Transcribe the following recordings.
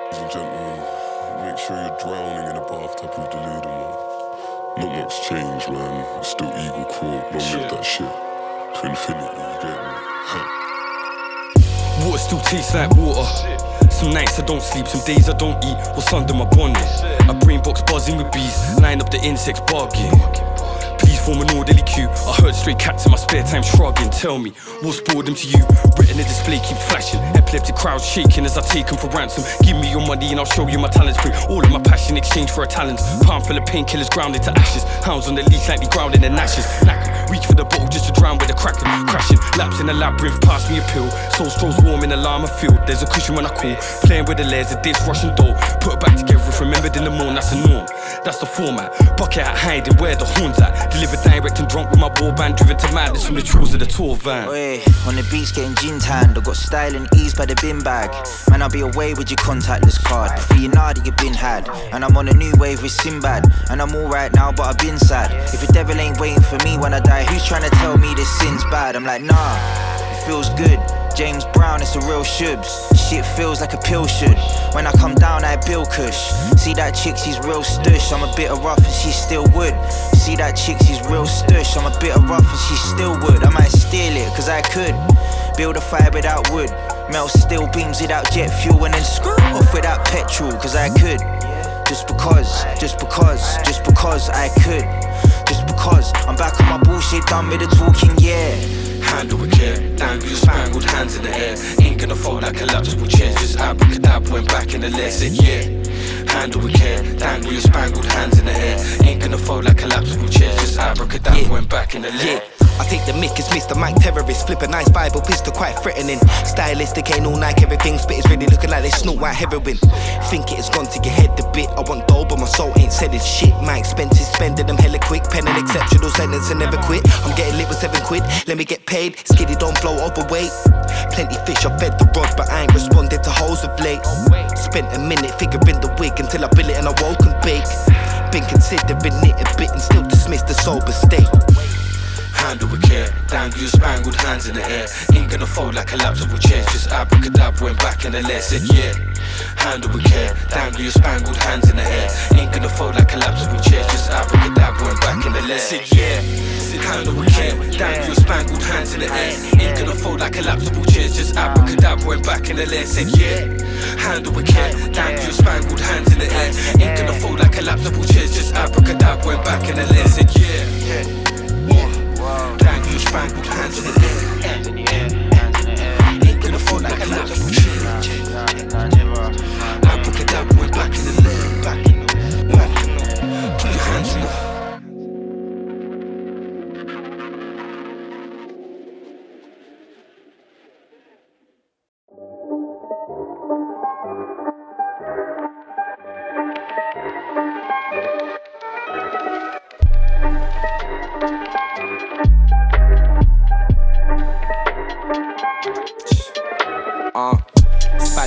Ladies and gentlemen, make sure you're drowning in a bathtub with deluded, man. Not much change, man. It's still Illeagle Court. Long live that shit. To infinity, you get me? Water still tastes like water. Some nights I don't sleep, some days I don't eat. What's under my bonnet? A brain box buzzing with bees. Line up the insects barking. Please form an orderly queue. I heard stray cats in my spare time shrugging. Tell me, what's boredom to you? Retina display keep flashing. Epileptic crowds shaking as I take them for ransom. Give me your money and I'll show you my talents. Bring all of my passion in exchange for a talent. Palm full of painkillers ground into ashes. Hounds on the leash lightly grounded in ashes. Reach for the bottle just to drown with the cracking. Crashing, laps in the labyrinth, pass me a pill. Soul strolls warm in the llama field. There's a cushion when I call. Playing with the layers of this Russian dough. Put it back together if remembered in the morning. That's the norm, that's the format. Bucket at hiding where the horns at. Delivered direct and drunk with my ball band. Driven to madness from the chores of the tour van. Oi, on the beats getting gin tanned. I got style and ease by the bin bag. Man, I'll be away with your contactless card. Before you know that you've been had. And I'm on a new wave with Sinbad. And I'm alright now but I've been sad. If the devil ain't waiting for me when I die, who's trying to tell me this sin's bad? I'm like, nah, it feels good. James Brown, it's a real shubs. Shit feels like a pill should. When I come down, I Bill Kush. See that chick, she's real stush. I'm a bit of rough and she still would. See that chick, she's real stush. I'm a bit of rough and she still would. I might steal it, cause I could. Build a fire without wood. Melt steel beams without jet fuel. And then screw off without petrol, cause I could. Just because I could. Just because I'm back on my bullshit, done with the talking, yeah. Handle with care, dangle your spangled hands in the air. Ain't gonna fold like collapsible chairs. Just abracadabra, went back in the lair. Said yeah. Handle with care, dangle your spangled hands in the air. Ain't gonna fold like collapsible chairs. Just abracadabra, went back in the lair. I take the mic, it's Mr. Mike Terrorist. Flip a nice Bible pistol, quite threatening. Stylistic, ain't all Nike, everything. Spit is really looking like they snort white heroin. Think it has gone to your head a bit. I want dough, but my soul ain't selling shit. My expenses, spending them hella quick. Pen an exceptional sentence and never quit. I'm getting lit with 7 quid, let me get paid. Skiddy don't blow overweight. Plenty fish, I fed the rod, but I ain't responded to hoes of late. Spent a minute figuring the wig until I bill it and I woke and bake. Been considering it a bit and still dismissed the sober state. Handle with care, dangle your spangled hands in the air. Ain't gonna fold like collapsible chairs. Just abracadabra, went back in the lair. Said yeah. Handle with care, dangle your spangled hands in the air. Ain't gonna fold like collapsible chairs. Just abracadabra, went back in the lair. Said yeah. Handle with care, dangle your spangled hands in the air. Ain't gonna fold like collapsible chairs. Just abracadabra, went back in the lair. Said yeah. Handle with care, dangle your spangled hands in the air. Ain't gonna fold like collapsible chairs. Just abracadabra, went back in the lair. Said yeah. Dangle your spangled hands in the air. Ain't gonna fall like a collapsible chair. Abracadabra, went back in the lair. Put your hands in the air.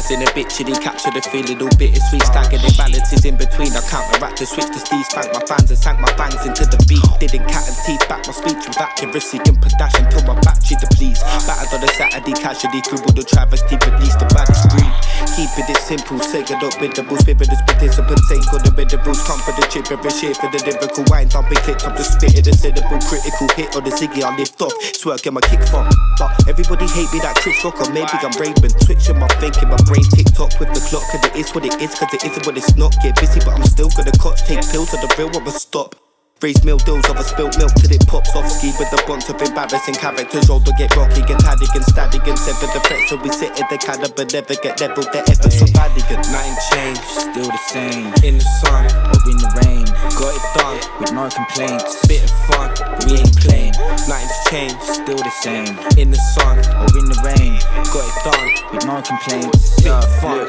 In a bit chilly, capture the feeling, all bittersweet. Staggered the balances in between. I counteract the switch to steez, spank my fans and sank my bangs into the beat. Didn't cat and teeth, back my speech with accuracy and panache until my battery depletes. Battered on a Saturday, casually scribbled the travesty, release the baddest breed. Keeping it simple, second up with the bulls, spirit as participants, ain't got the bed, the rules come for the chip, every shit for the lyrical wine, dumping clips up the spitting, the syllable, critical hit on the ziggy, I lift off, swerking my kick from. But everybody hate me, that Chris Rock, or maybe I'm Raven, switching my thinking, my brain TikTok with the clock, cause it is what it is, cause it isn't what it's not. Get busy, but I'm still gonna coach, take pills of the real, I'ma stop. Raise meal deals of a spilt milk till it pops off. Ski with the bunch of embarrassing characters. Roll to get rocky, get static and static and sever the threat. So we sit in the caliber, never get leveled. The efforts of Vatican. Nothing changed, still the same. In the sun or in the rain. Got it done with no complaints. Bit of fun, but we ain't playing. Nothing's changed, still the same. In the sun or in the rain. Got it done with no complaints. Bit of fun,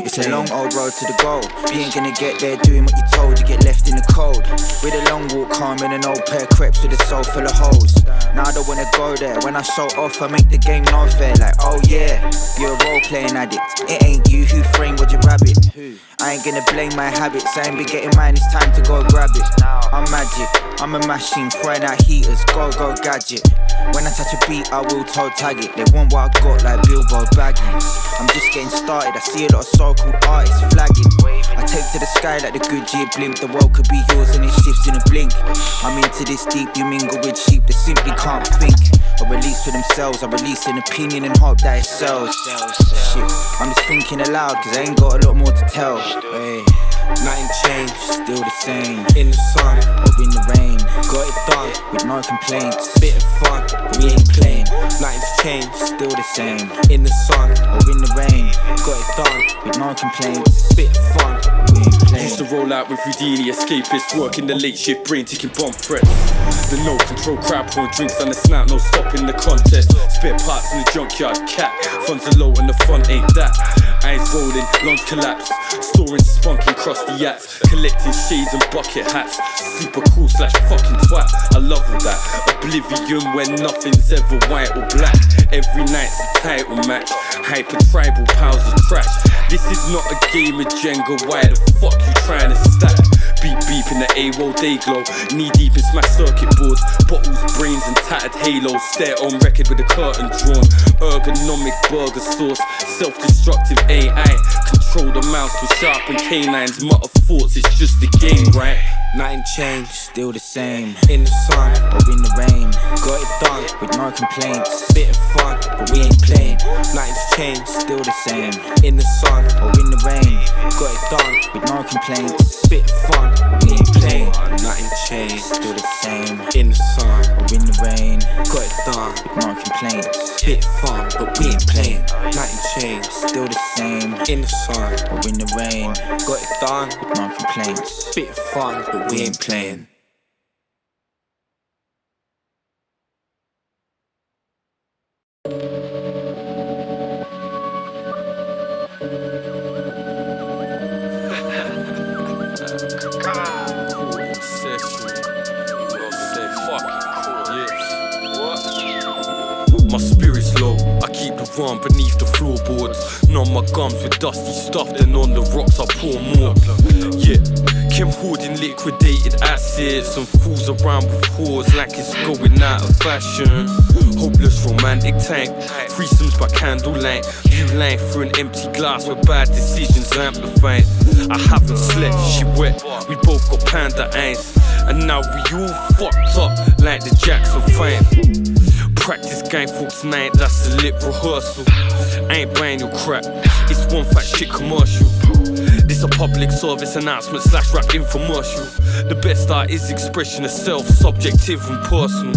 it's a long old road to the goal. You ain't gonna get there doing what you told. You get left in the cold with a long walk home in an old pair of crepes with a soul full of holes. Now I don't wanna go there. When I show off, I make the game no fair. Like, oh yeah, you're a role-playing addict. It ain't you who framed Roger Rabbit. I ain't gonna blame my habits. I ain't been getting mine, it's time to go grab it. I'm magic, I'm a machine, throwing out heaters, go gadget. When I touch a beat, I will toe tag it. They want what I got like Bilbo Baggins. I'm just getting started. I see a lot of so-called artists flagging. I take to the sky like the Goodyear blimp. The world could be yours and it shifts in a blink. I'm into this deep, you mingle with sheep that simply can't think. Or release for themselves, I release an opinion and hope that it sells. Shit, I'm just thinking aloud cause I ain't got a lot more to tell. Hey. Nothing changed, still the same. In the sun or in the rain, got it done with no complaints. Bit of fun, but we ain't playing. Nothing's changed, still the same. In the sun or in the rain, got it done with no complaints. Bit of fun, we ain't playing. Used to roll out with Houdini, escapists, working the late shift, brain ticking bomb threats. The no control crowd pouring drinks on the snap, no stopping the contest. Spare parts in the junkyard, cat. Funds are low and the front ain't that. Eyes rolling, lungs collapse. Storing spunking cross the yachts. Collecting shades and bucket hats. Super cool / fucking twat. I love all that. Oblivion when nothing's ever white or black. Every night's a title match. Hyper tribal powers of trash. This is not a game of Jenga. Why the fuck you trying to stack? Beep beep in the AWOL day glow. Knee deep in smash circuit boards. Bottles, brains and tattered halos. Stare on record with the curtain drawn. Ergonomic burger sauce. Self-destructive AI. Control the mouse with sharpened canines. Mutter thoughts, it's just a game, right? Nothing changed, still the same. In the sun or in the rain, got it done with no complaints. Bit of fun, but we ain't playing. Nothing's changed, still the same. In the sun or in the rain, got it done with no complaints. Bit of fun, we ain't playing. Nothing changed, still the same. In the sun or in the rain, got it done with no complaints. Bit of fun, but we ain't playing. Nothing changed, still the same. In the sun or in the rain, got it done with no complaints. Bit of fun, but we ain't playing. My spirit's low, I keep the run beneath the floorboards. Numb my gums with dusty stuff, then on the rocks I pour more. Yeah, Kim hoarding liquidated assets and fools around with whores like it's going out of fashion. Hopeless romantic tank, threesomes by candlelight. View life through an empty glass where bad decisions amplified. I haven't slept, she wet, we both got panda eyes. And now we all fucked up like the Jackson 5. Practice gang folks night, that's a lit rehearsal. I ain't buying your crap, it's one fat shit commercial. This a public service announcement / rap infomercial. The best art is expression of self, subjective and personal.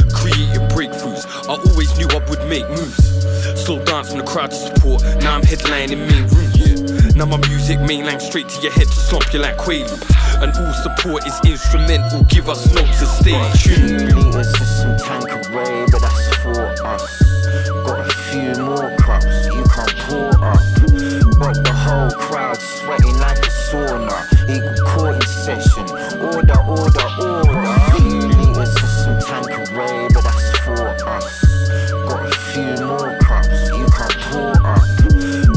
Creative breakthroughs, I always knew I would make moves. Slow dance from the crowd to support, now I'm headlining main rooms. Now my music mainline straight to your head to slump you like Quaaludes. And all support is instrumental, give us notes to stay tuned. 2 liters for some Tanqueray, but that's for us. Got a few more cups, you can't pour up. But the whole crowd sweating like a sauna. Illeagle Court in session, order, order, order. 2 liters for some Tanqueray, but that's for us. Got a few more cups, you can't pour up.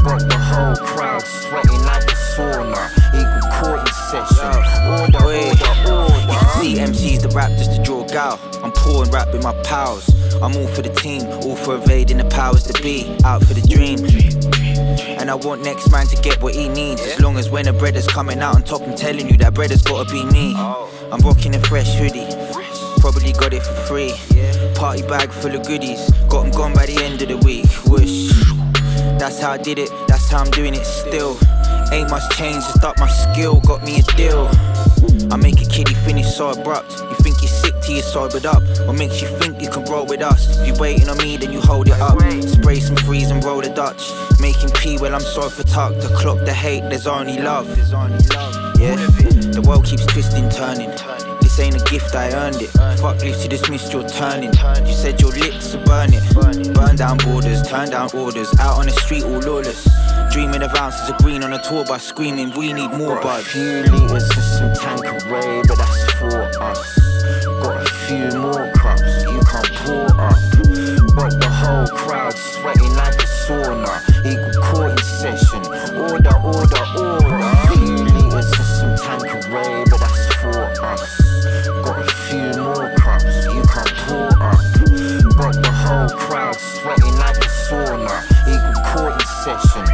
But the whole crowd sweating like a sauna. Illeagle Court in session, order, order, order. You can see MC's the rap just to draw gal. I'm pouring rap with my pals. I'm all for the team, all for evading the powers that be. Out for the dream. And I want next man to get what he needs. As long as when a bread is coming out on top, I'm telling you that bread has gotta be me. I'm rocking a fresh hoodie, probably got it for free. Party bag full of goodies, got them gone by the end of the week. Whoosh, that's how I did it, that's how I'm doing it still. Ain't much change, just up my skill, got me a deal. I make a kiddie finish so abrupt. You think you're sick till you're sobered up. What makes you think you can roll with us? If you're waiting on me, then you hold it up. Spray some freeze and roll the Dutch. Making P while I'm so for tuck. To clock the hate, there's only love. Yeah, the world keeps twisting, turning. This ain't a gift, I earned it. Fuck lives, you dismissed your turning. You said your lips will burn it. Burn down borders, turn down orders. Out on the street all lawless. Dreaming of ounces of green on a tour bus, screaming we need more bud. Got a few liters for some Tanqueray, but that's for us. Got a few more cups, you can't pour up. But the whole crowd sweating like a sauna. Illeagle Court in session, order, order, order. A few liters for some Tanqueray, but that's for us. Got a few more cups, you can't pour up. But the whole crowd sweating like a sauna. Illeagle Court in session,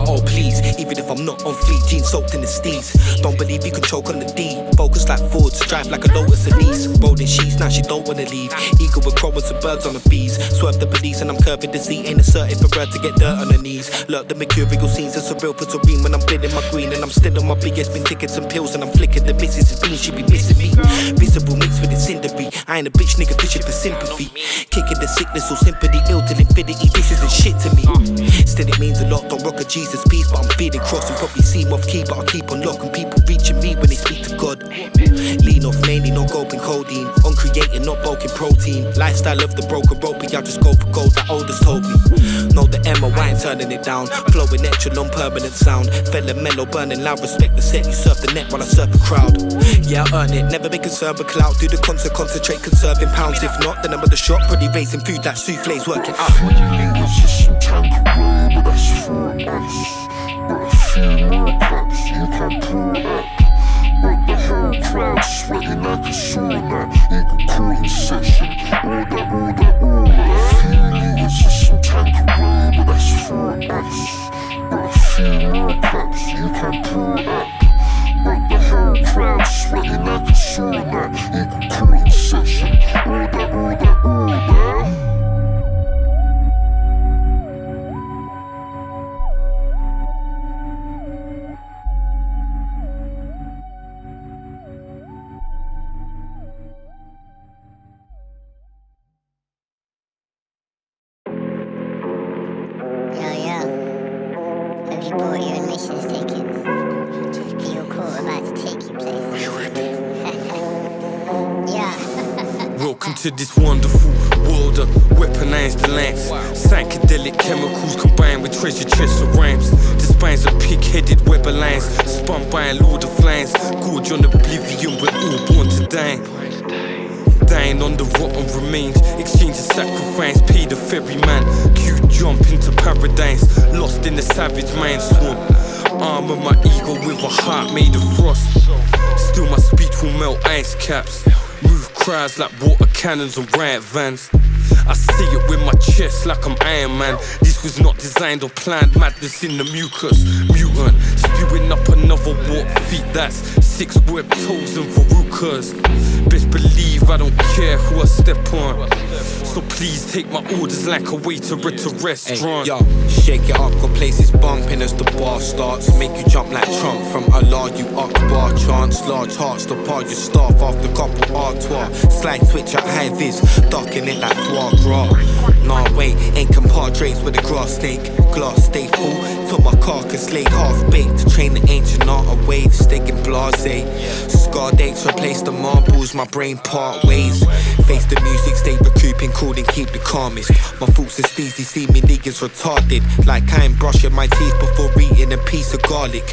Oh please, even if I'm not on fleet, jeans soaked in the steez. Don't believe you can choke on the D. Focus like Fords, drive like a Lotus Elise. Rolling sheets, now she don't wanna leave. Eagle with crowing some birds on the bees. Swerve the police and I'm curving the seat. Ain't assertive for her to get dirt on her knees. Lurk the mercurial scenes, it's a real serene when I'm bidding my green. And I'm still on my biggest been tickets and pills. And I'm flicking the missus has been, she be missing me. Visible mixed with incendiary. I ain't a bitch nigga fishing for sympathy. Kicking the sickness or sympathy, ill till infinity. This isn't shit to me. Still it means a lot, don't rock a Jesus piece. But I'm feeling cross and probably seem off key. But I keep on locking people reaching me when they speak to God. Lean off mainly, not gulping codeine. On creating, not bulking protein. Lifestyle of the broken ropey, I just go for gold, that oldest told me. Know the Emma, I ain't turning it down. Flowing extra long permanent sound. Fella mellow, burning loud, respect the set. You surf the net while I surf the crowd. Yeah, I earn it, never be concerned with clout. Do the concert, concentrate, conserving pounds. If not, then I'm at the shop, probably raising food like souffles, working out. What you think was just some Tanqueray, but that's for us. But a few more claps, you can pull up. But the whole crowd sweating like a sauna. Illeagle Court in session, all that. Few niggas just some Tanqueray, but that's for us. But a few more claps, you can pull up. But the whole crowd sweating like a sauna. Illeagle Court in session, all that. Have you bought your admissions tickets? Illeagle Court about to take you places. Yeah. Welcome to this wonderful world of weaponized delights. Psychedelic chemicals combined with treasure chests of rhymes. The spines are pig-headed web lines, spun by a lord of lines. Gorge on oblivion, we're all born to die. Dying on the rotten remains, exchange of sacrifice, pay the ferryman. Q jump into paradise, lost in the savage mind swarm. Armor my ego with a heart made of frost. Still my speech will melt ice caps. Move crowds like water cannons and riot vans. I see it with my chest like I'm Iron Man. This was not designed or planned, madness in the mucus. Mutant, spewing up another warp feet. That's 6 web toes and verrucas. Best believe I don't care who I step on. So please take my orders like a waiter at a restaurant. Hey, yo, shake it up, got places bumping as the bar starts. Make you jump like Trump from Allah, you Akbar chants. Large hearts to par your staff after couple artois. Slide switch at high vis, darken it like foie gras. Nah wait, ain't compadres with a grass snake. Glass stay full, till my carcass lay half baked. To train the ancient art of waves, sticking blase. Scar dates replace the marbles, my brain part ways. Face the music, stay recouping, cool and keep the calmest. My thoughts are steezy, see me niggas retarded. Like I ain't brushing my teeth before eating a piece of garlic.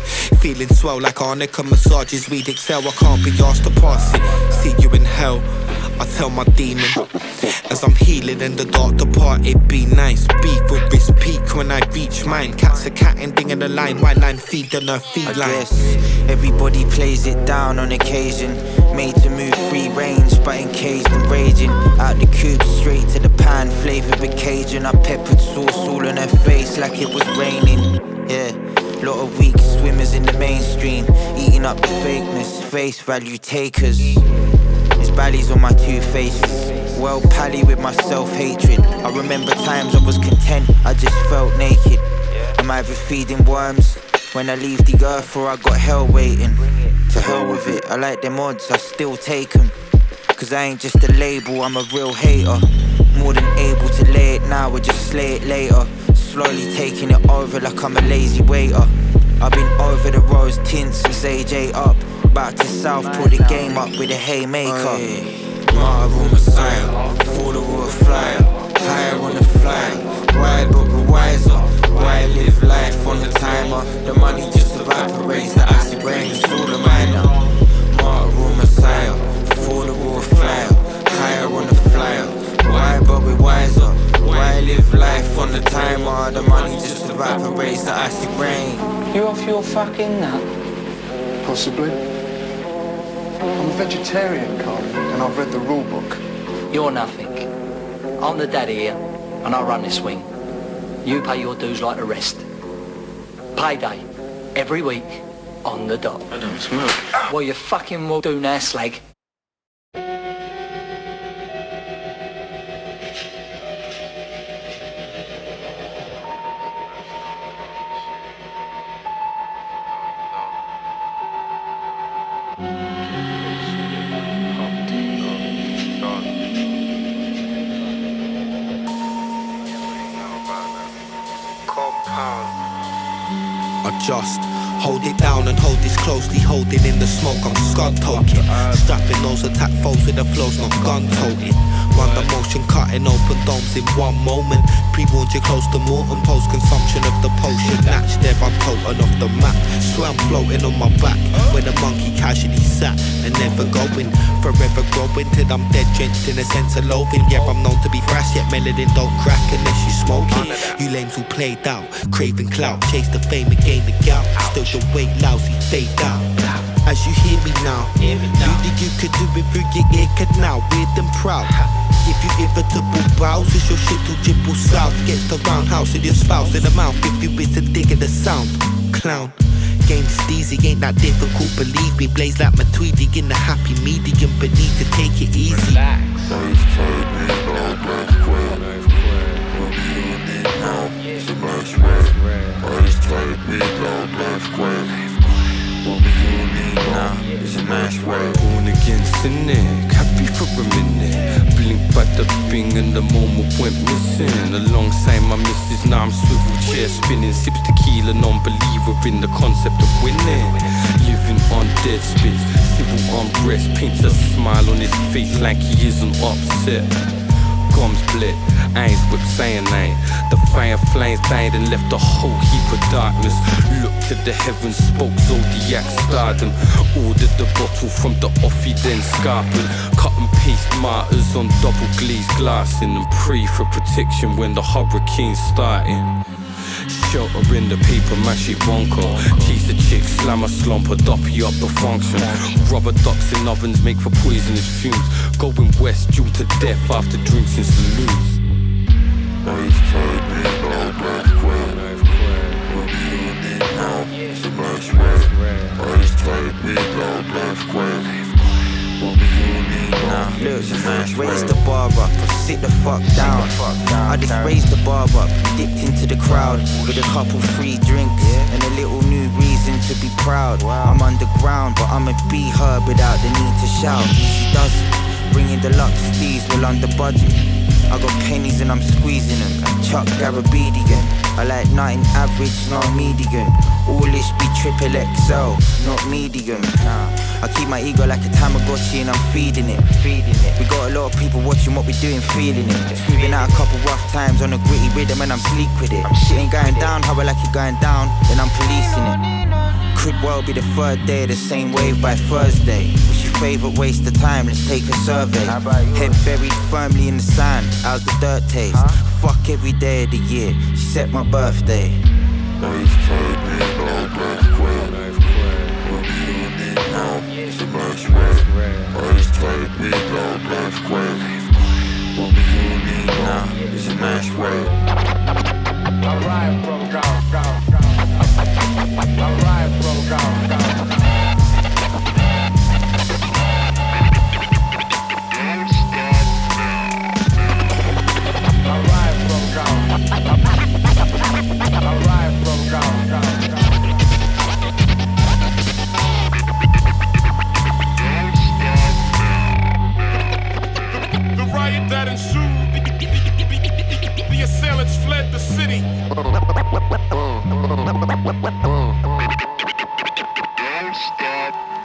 Feeling swell like Arnica massages, we'd excel, I can't be asked to pass it. See you in hell, I tell my demon. As I'm healing in the dark depart, it be nice. Beef with wrist peak when I reach mine. Cats are catting in the line, my line feeding her feline. I guess everybody plays it down on occasion. Made to move free range, but encased and raging. Out the coop, straight to the pan, flavoured with Cajun. I peppered sauce all on her face like it was raining. Yeah, lot of weak swimmers in the mainstream, eating up the fakeness, face value takers. There's valleys on my 2 faces. Well pally with my self-hatred. I remember times I was content, I just felt naked. I'm either feeding worms when I leave the earth, or I got hell waiting. To hell with it, I like them odds, I still take them. Cause I ain't just a label, I'm a real hater. More than able to lay it now, or just slay it later. Slowly taking it over like I'm a lazy waiter. I've been over the rose tints since AJ up. Back to south, put the game up with a haymaker. Marvel Messiah, for the world flyer. Higher on the fly, wide but we're wiser. Why live life on the timer? The money just evaporates, the icy brain is all a minor. Marvel Messiah, for the world flyer. Higher on the flyer, wide but we're wiser. Why live life on the timer? The money just evaporates, the icy brain. You off your fucking nut? Possibly. I'm a vegetarian, Carl, and I've read the rule book. You're nothing. I'm the daddy here, and I run this wing. You pay your dues like the rest. Payday, every week, on the dot. I don't smoke. Well, you fucking will do now, slag. Just hold it down and hold this closely, holding in the smoke, I'm scud toking. Strapping those attack foes with the flows, not gun toting. Run the motion, cutting open domes in one moment. Pre-warned you close to mortem, post-consumption of the potion. Natch there, I'm potent off the map. Swear I'm floating on my back, where the monkey casually sat. And never going, forever growing, till I'm dead drenched in a sense of loathing. Yeah, I'm known to be fresh, yet melanin don't crack unless you smoking. You lames who played out, craving clout, chase the fame and gain the gout. Still the weight lousy, fade out. As you hear me now, you think you could do it through your ear canal, weird and proud. Give you irritable brows, it's your shit to dribble south. Gets the roundhouse with your spouse in the mouth if you isn't digging the sound. Clown, game steezy, ain't that difficult, believe me. Blaze like my Tweedy in the happy medium, but need to take it easy. Born again cynic, happy for a minute. Blink by the bing and the moment went missing. Alongside my missus, now I'm swivel chair spinning. Sips tequila, non-believer in the concept of winning. Living on dead spits, civil unrest. Paints a smile on his face like he isn't upset. Gums split, eyes whip cyanide. The fire flames died and left a whole heap of darkness. Looked to the heavens, spoke zodiac stardom. Ordered the bottle from the offie, then scarping. Cut and paste martyrs on double glazed glassing. And pray for protection when the hurricane's starting. Shelter in the paper mache bunker. Chase a chick, slam a slump, a doppy up the function. Rubber ducks in ovens make for poisonous fumes. Going west due to death after drinks in saloons. Raise the bar up, sit the fuck down. I just raised the bar up, dipped into the crowd with a couple free drinks and a little new reason to be proud. I'm underground, but I'ma be heard without the need to shout. She does it, bringing the Lux steez well under budget. I got pennies and I'm squeezing them. Chuck Garabedian. I like nothing average, not median. All this be triple XL, not medium. I keep my ego like a Tamagotchi and I'm feeding it. We got a lot of people watching what we doing, feeling it. Smoothing out a couple rough times on a gritty rhythm and I'm sleek with it. Shit ain't going down how I like it going down, then I'm policing it. Could well be the third day of the same wave by Thursday. What's your favourite waste of time? Let's take a survey. Head buried firmly in the sand, how's the dirt taste? Fuck every day of the year, she set my birthday. Alright, bro, go. Alright, bro, go. The riot that ensued, the assailants fled the city. Don't stop now.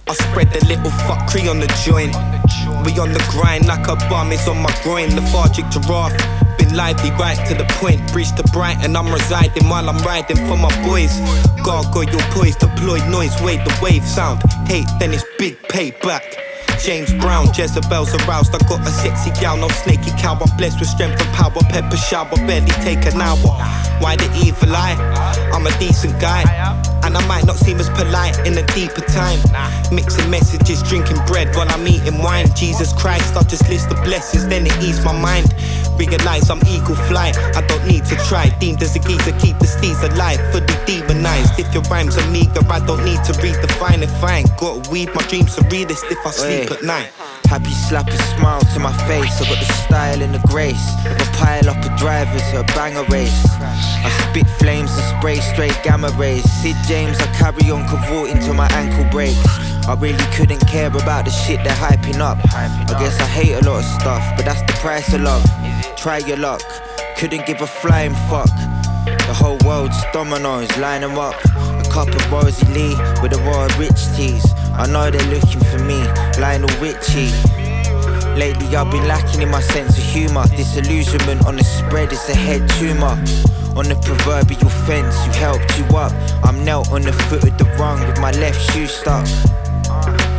I spread the little fuckery on the joint. We on the grind like a bum is on my groin. Lethargic giraffe, been living lively, right to the point. Bridge to Brighton, I'm residing while I'm riding for my boys. Gargoyle poise, deploy noise, wait the wave sound. Hate, then it's big payback. James Brown, Jezebel's aroused. I got a sexy gal, no snaky cow. I'm blessed with strength and power. Pepper shower, barely take an hour. Why the evil eye? I'm a decent guy, and I might not seem as polite in a deeper time. Mixing messages, drinking bread while I'm eating wine. Jesus Christ, I'll just list the blessings, then it ease my mind. Realize I'm eagle flight, I don't need to try. Deemed as a geezer, keep the steeds alive, fully demonized. If your rhymes are meager, I don't need to redefine. If I ain't got weed, my dreams are realist if I sleep at night. Happy slap a smile to my face. I got the style and the grace of a pile up of drivers, a banger race. I spit flames and spray straight gamma rays. Sid James, I carry on cavorting till my ankle breaks. I really couldn't care about the shit they're hyping up. I guess I hate a lot of stuff, but that's the price of love. Try your luck, couldn't give a flying fuck. The whole world's dominoes, line them up. A cup of Rosie Lee with a row of rich teas. I know they're looking for me, Lionel Richie. Lately I've been lacking in my sense of humour. Disillusionment on the spread, it's a head tumour. On the proverbial fence, you helped you up. I'm knelt on the foot of the rung with my left shoe stuck.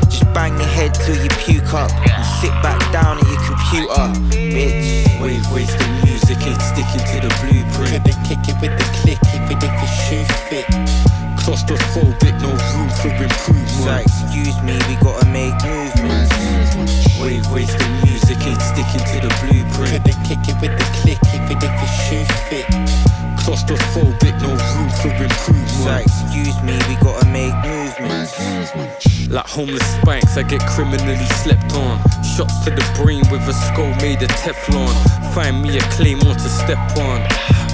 Just bang your head till you puke up and sit back down at your computer, bitch. Wave wasting music ain't sticking to the blueprint. Couldn't kick it with the click even if your shoe fit. Claustrophobic, no room for improvement. So excuse me, we gotta make movements. Wave wasting music ain't sticking to the blueprint. Couldn't kick it with the click even if your shoe fit. Claustrophobic, no room for improvement. So excuse me, we gotta make movements. Like homeless spikes, I get criminally slept on. Shots to the brain with a skull made of Teflon. Find me a claymore to step on,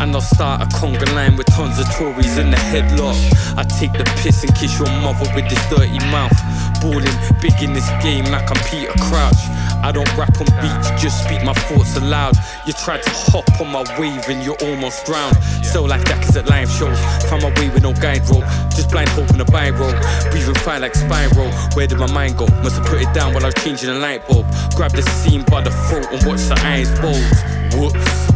and I'll start a conga line with tons of Tories in the headlock. I take the piss and kiss your mother with this dirty mouth. Balling big in this game like I'm Peter Crouch. I don't rap on beats, just speak my thoughts aloud. You tried to hop on my wave and you're almost drowned. Sell like Datkid at live shows. Found my way with no guide rope, just blind hope in a biro. Breathing fire like spiral. Where did my mind go? Must have put it down while I was changing a light bulb. Grab the scene by the throat and watch the eyes bulge. Whoops.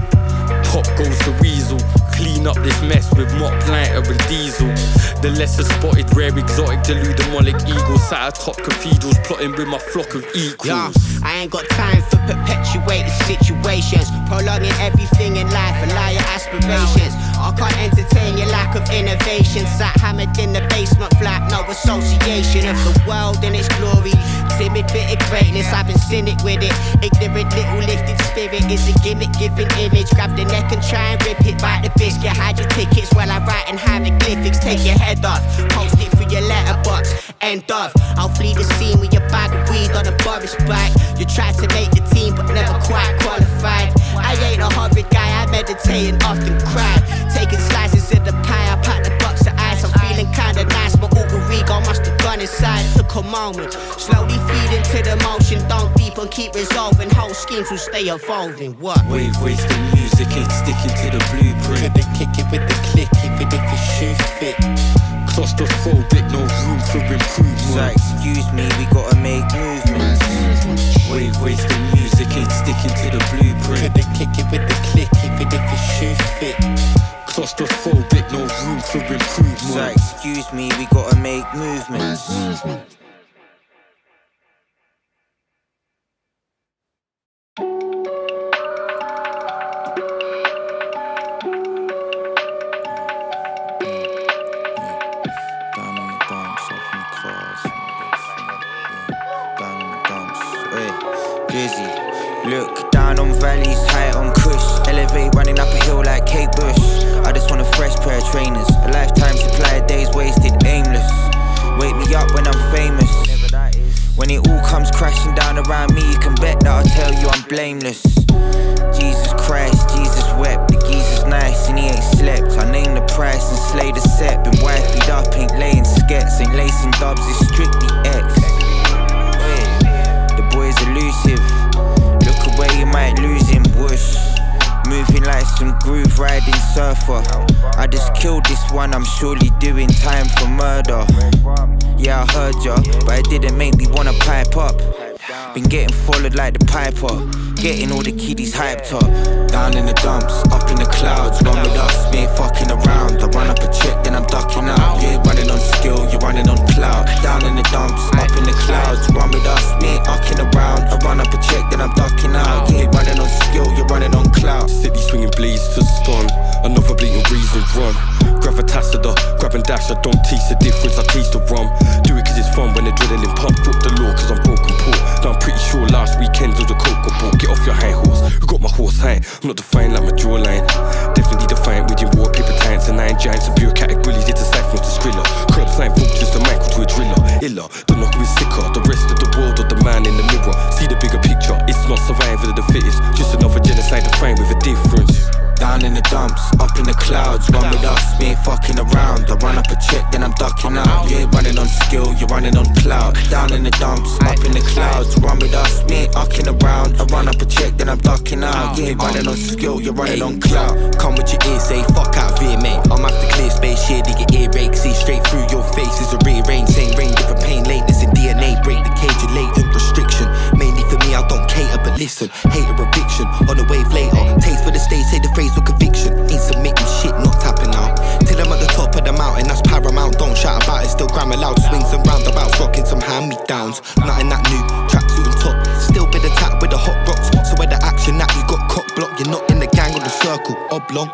Pop goes the weasel. Clean up this mess with mop lighter and diesel. The lesser spotted, rare, exotic, deludemolic eagles sat atop cathedrals, plotting with my flock of equals. Yeah, I ain't got time for perpetuated situations, prolonging everything in life and liar aspirations. I can't entertain your lack of innovation. Sat hammered in the basement flat, no association of the world and its glory. Timid bit of greatness, I've been cynic with it. Ignorant little lifted spirit is a gimmick giving image. Grab the neck and try and rip it, bite the biscuit. Hide your tickets while I write and hieroglyphics. Take your head off, post it through your letterbox. End of, I'll flee the scene with your bag of weed on a Boris bike. You tried to make the team but never quite qualified. I ain't a horrid guy, I meditate and often cry. Taking slices of the pie, I pack the box of ice. I'm feeling kinda nice, but alter ego must have gone inside. Took a moment, slowly feed into the motion. Don't deep and keep resolving, whole schemes will stay evolving. What? Wave wasting music ain't sticking to the blueprint. Couldn't kick it with the click even if your shoe fit. Claustrophobic, no room for improvement. So excuse me, we gotta make movements. Wave wasting music ain't sticking to the blueprint. Couldn't kick it with the click even if your shoe fit. Claustrophobic, no room for improvement. So excuse me, we gotta make movements. Look down on valleys, high on kush. Elevate, running up a hill like Kate Bush. I just want a fresh pair of trainers. A lifetime supply of days wasted, aimless. Wake me up when I'm famous. When it all comes crashing down around me, you can bet that I'll tell you I'm blameless. Jesus Christ, Jesus wept. The geezer's nice and he ain't slept. I name the price and slay the set. Been wifeyed up, ain't laying skets. Ain't lacing dubs, it's strictly X. The boy's elusive. Look away, you might lose him, whoosh. Moving like some groove riding surfer. I just killed this one, I'm surely doing time for murder. Yeah, I heard ya, but it didn't make me wanna pipe up. Been getting followed like the piper, getting all the kiddies hyped up. Down in the dumps, up in the clouds, run with us, we ain't fucking around. I run up a check, then I'm ducking out. You ain't running on skill, you're running on clout. Down in the dumps, up in the clouds, run with us, we ain't fucking around. I run up a check, then I'm ducking out. You ain't running on skill, you're running on clout. City swinging blades to stun, another blatant reason run. Gravitas to the grab and dash, I don't taste the difference, I taste the rum. Do it cause it's fun when the adrenaline pump. Broke the law cause I'm broken poor. Now I'm pretty sure last weekend was the cocoa ball. Get off your high horse, who got my horse high? I'm not defined like my jawline. Definitely defiant with your war, paper tights and 9 giants and bureaucratic bullies. It's a siphon to skriller. Curb sign vultures to Michael to a driller. Illa, don't know who is sicker, the rest of the world or the man in the mirror. See the bigger picture, it's not survival of the fittest. Just another genocide defined with a difference. Down in the dumps, up in the clouds, run with us, we ain't fucking around. I run up a check, then I'm ducking out. You ain't running on skill, you're running on clout. Down in the dumps, up in the clouds, run with us, we ain't fucking around. I run up a check, then I'm ducking out. You ain't running on skill, you're running on clout. Come with your ears, say fuck out of here, mate. I'm after clear space, here to get ear rake. See straight through your face is a rearrange. Same range, different pain, lateness in DNA. Break the cage of latent restriction. Mainly for me, I don't cater, but listen. Hater eviction, on the wave later. Taste for the stage, say the phrase with conviction. Ain't submitting shit, not tapping out. Till I'm at the top of the mountain, that's paramount. Don't shout about it, still grammar loud. Swings and roundabouts, rocking some hand-me-downs. Nothing that new, tracksuit and top. Still bit attacked with the hot rocks. So where the action that you got cock block. You're not in the gang or the circle, oblong.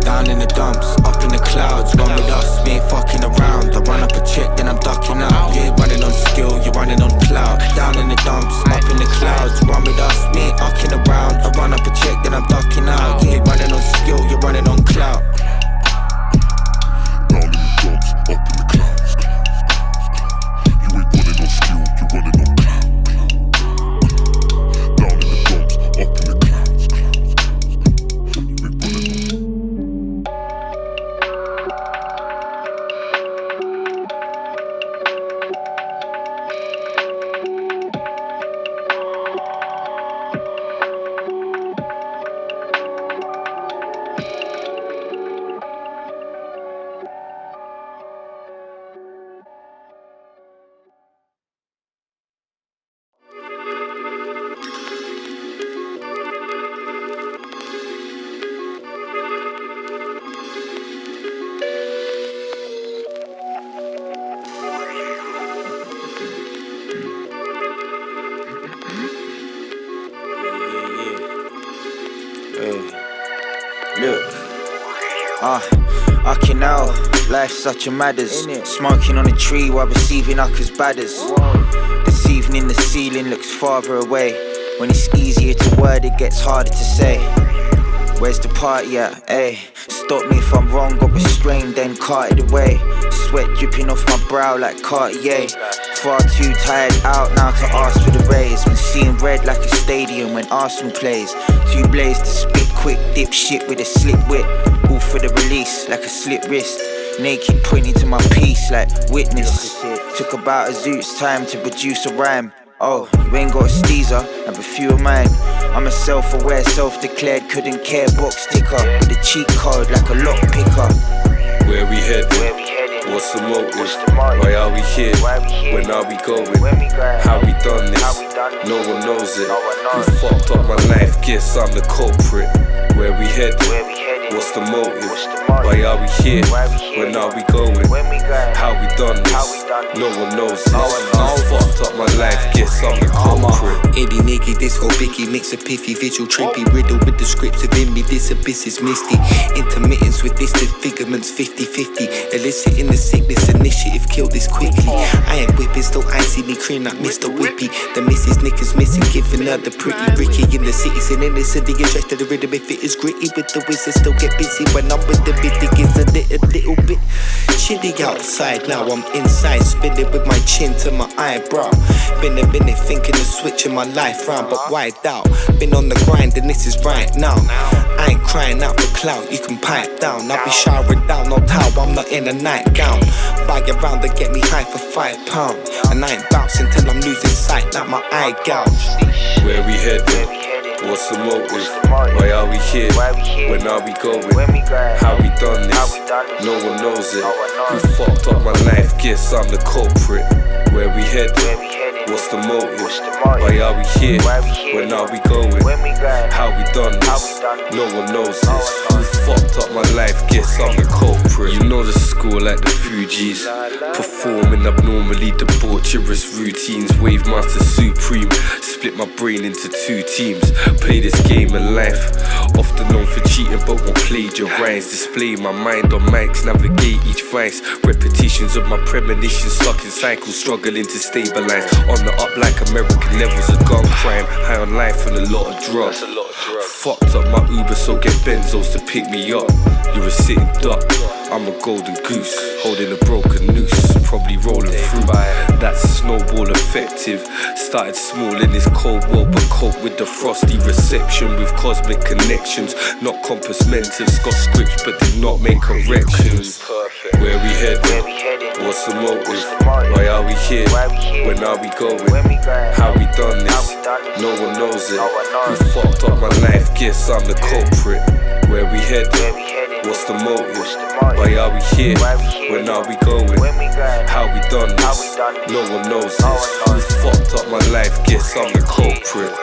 Down in the dumps, up in the clouds, run with us, we ain't fucking around. I run up a check, then I'm ducking out. You ain't running on skill, you're running on clout. Down in the dumps, up in the clouds, run with us, we ain't fucking around. I run up a check, then I'm ducking out. You ain't running on skill, you're running on clout. Down in the dumps, up in the clouds. You ain't running on skill, you're running on clout. Down in the dumps, up in the clouds. You ain't running on. Ucking out, life's such a matters. Smoking on a tree while receiving uckers badders. This evening the ceiling looks farther away. When it's easier to word, it gets harder to say. Where's the party at, ayy? Stop me if I'm wrong, got restrained, then carted away. Sweat dripping off my brow like Cartier. Far too tired out now to ask for the raise. Been seeing red like a stadium when Arsenal plays. Too blazed to spit quick, dip shit with a slip whip. All for the release like a slit wrist. Naked pointing to my piece like witness. Took about a zoot's time to produce a rhyme. Oh, you ain't got a steezer, have a few of mine. I'm a self-aware, self-declared, couldn't care box ticker. With a cheat code like a lock picker. Where we heading? What's the motive? Why are we here? When are we going? How we done this? No one knows it. Who fucked up my life? Guess I'm the culprit. Where we heading? What's the motive? Why are we here? When are we going? How we done this? No one knows this. Who fucked up my life? Guess I'm the culprit. Eddie nigga, this whole biggie mix a piffy, visual trippy, riddle with the scripts within me. This abyss is misty. Intermittence with distant figurements 50-50. Eliciting the sickness initiative, kill this quickly. I ain't whipping, still icy me cream like Mr. Whippy. The Mrs. Knickers missing, giving her the pretty Ricky. In the citizen innocent, the interest of the rhythm if it is gritty. With the wizard still get busy when I'm with the bit. It gets a little bit chilly outside. Now I'm inside, spinning with my chin to my eyebrow. Been a minute thinking of switching my life round, but wide out. Been on the grind and this is right now. I ain't crying out for clout, you can pipe down. I'll be showering down, no towel, I'm not in a nightgown. Buy around to get me high for £5. And I ain't bouncing till I'm losing sight like my eye gouge. Where we heading? What's the motive? Why are we here? When are we going? How we done this? No one knows it. Who fucked up my life? Guess I'm the culprit. Where we heading? What's the motive? Why are we here? When are we going? How we done this? No one knows this. Who fucked up my life? Guess I'm the culprit. You know the score like the Fugees. Performing abnormally debaucherous routines. Wave master supreme. Split my brain into two teams. Play this game of life. Often known for cheating but won't plagiarize. Display my mind on mics. Navigate each vice. Repetitions of my premonitions. Stuck in cycles. Struggling to stabilize. On the up like American levels of gun crime. High on life and a lot of drugs. Fucked up my Uber, so get benzos to pick me up. You're a sitting duck, I'm a golden goose, holding a broken noose, probably rolling through. That's snowball effective. Started small in this cold world, but cope with the frosty reception with cosmic connections. Not compass mentis, got scripts but did not make corrections. Where we heading? What's the motive? Why are we here? When are we going? How we done this? No one knows it. Who fucked up my life? Guess I'm the culprit. Where we heading? What's the motive? Why are we here? When are we going? How we done this? No one knows this. Who fucked up my life? Guess I'm the culprit.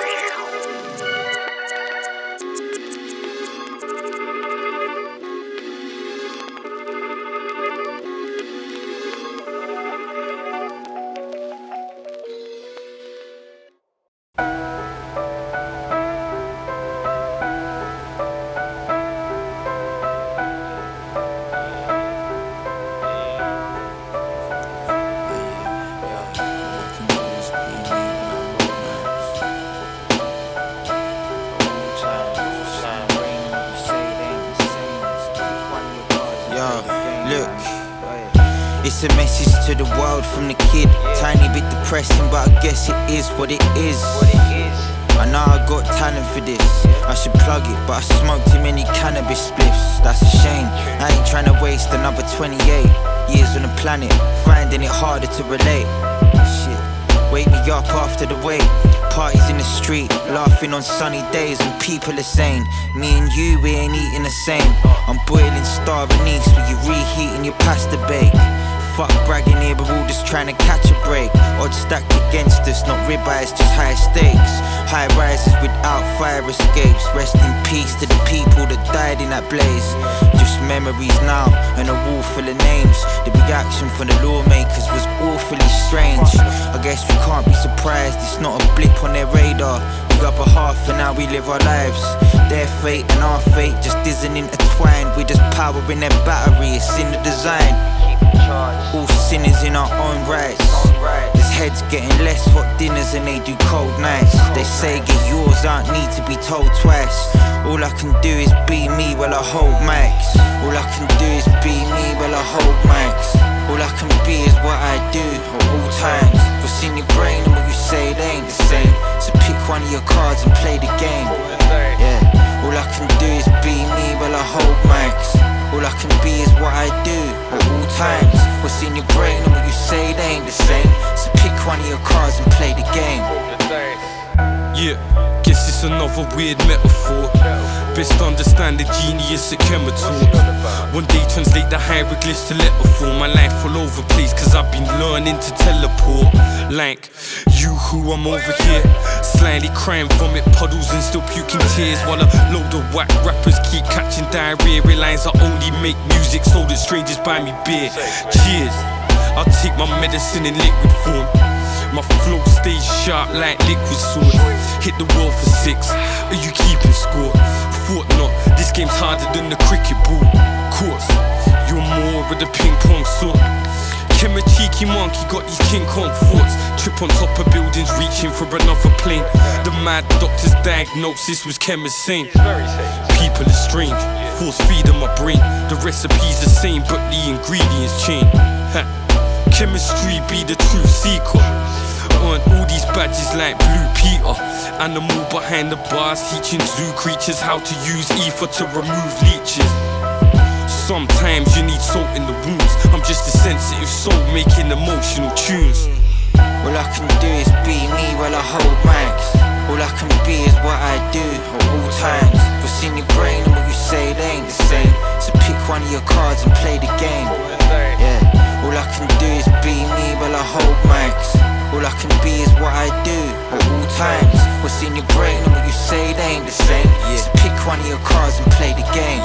It's a message to the world from the kid. Tiny bit depressing, but I guess it is what it is. I know I got talent for this. I should plug it, but I smoked too many cannabis spliffs. That's a shame. I ain't trying to waste another 28 years on the planet, finding it harder to relate. Shit, wake me up after the wait. Parties in the street, laughing on sunny days when people are saying, me and you, we ain't eating the same. I'm boiling starving east with you reheating your pasta bake. Fuck bragging here, we're all just trying to catch a break. Odds stacked against us, not ribeyes, just high stakes. High rises without fire escapes. Rest in peace to the people that died in that blaze. Just memories now, and a wall full of names. The reaction from the lawmakers was awfully strange. I guess we can't be surprised, it's not a blip on their radar. We got a half and now we live our lives. Their fate and our fate just isn't intertwined. We're just powering their battery, it's in the design. All sinners in our own rights. This heads getting less hot dinners than they do cold nights. They say get yours, I don't need to be told twice. All I can do is be me while I hold mics. All I can do is be me while I hold mics. All I can be is what I do at all times. What's in your brain and what you say, they ain't the same. So pick one of your cards and play the game. Yeah. All I can do is be me while I hold mics. All I can be is what I do at all times. What's in your brain and what you say, they ain't the same. So pick one of your cards and play the game. Yeah, guess it's another weird metaphor. Best understand the genius at chemical. One day translate the hieroglyphs to letter form. My life all over place cause I've been learning to teleport. Like you who I'm over here, slyly crying vomit puddles and still puking tears. While a load of whack rappers keep catching diarrhea. Realize I only make music so that strangers buy me beer. Cheers, I'll take my medicine in liquid form. My flow stays sharp like liquid sword. Hit the wall for 6, are you keeping score? Thought not, this game's harder than the cricket ball. Course, you're more of the ping pong sort. Kim a cheeky monkey, got these King Kong thoughts. Trip on top of buildings, reaching for another plane. The mad doctor's diagnosis was chemist-sane. People are strange, force feed in my brain. The recipe's the same, but the ingredients change. Chemistry be the true secret. Earned all these badges like Blue Peter. Animal behind the bars, teaching zoo creatures how to use ether to remove leeches. Sometimes you need salt in the wounds. I'm just a sensitive soul making emotional tunes. All I can do is be me while I hold mics. All I can be is what I do at all times. What's in your brain and what you say, they ain't the same. So pick one of your cards and play the game. Yeah. All I can do is be me while I hold mics. All I can be is what I do at all times. What's in your brain and what you say, they ain't the same. So pick one of your cards and play the game.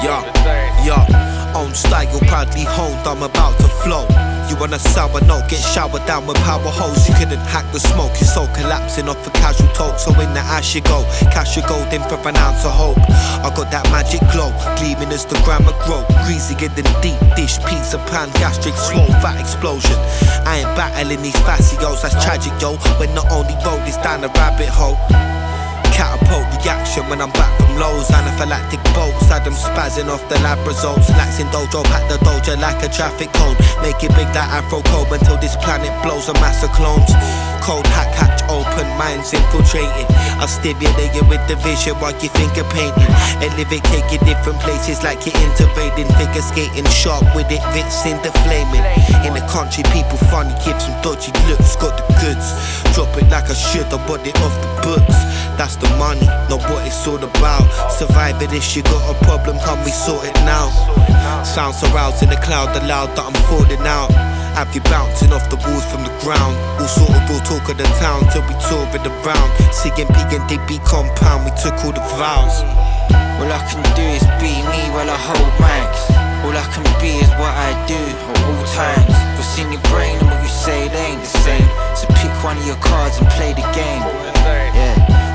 Own style proudly honed, I'm about to flow. You on a sour note, get showered down with power hose. You couldn't hack the smoke, your soul collapsing off a casual talk. So in the ash you go, cash your gold in for an ounce of hope. I got that magic glow, gleaming as the grammar grow. Greasier than deep dish, pizza pan, gastric swole, fat explosion. I ain't battling these fascios, that's tragic yo. When the only road is down a rabbit hole. Catapult reaction when I'm back from lows. Anaphylactic bolts, had them spazzing off the Labrazos. Laxing dojo, pack the dojo like a traffic cone. Make it big like Afro Cove until this planet blows a mass of clones. Cold hack hatch open, minds infiltrated. I'll stimulate you with the vision while you finger painting. Elevate cake in different places like you're integrating. Figure skating sharp with it, Vince in the flaming. In the country people funny, give some dodgy looks. Got the goods, drop it like I should, I bought it off the books. That's the money, know what it's all about. Survive it if you got a problem, can we sort it now? Sounds aroused in the cloud, aloud that I'm falling out. Have you bouncing off the walls from the ground? All sort of real talk of the town till we touring around. CMPND compound, we took all the vows. All I can do is be me while I hold mics. All I can be is what I do at all times. What's in your brain and what you say, they ain't the same. So pick one of your cards and play the game.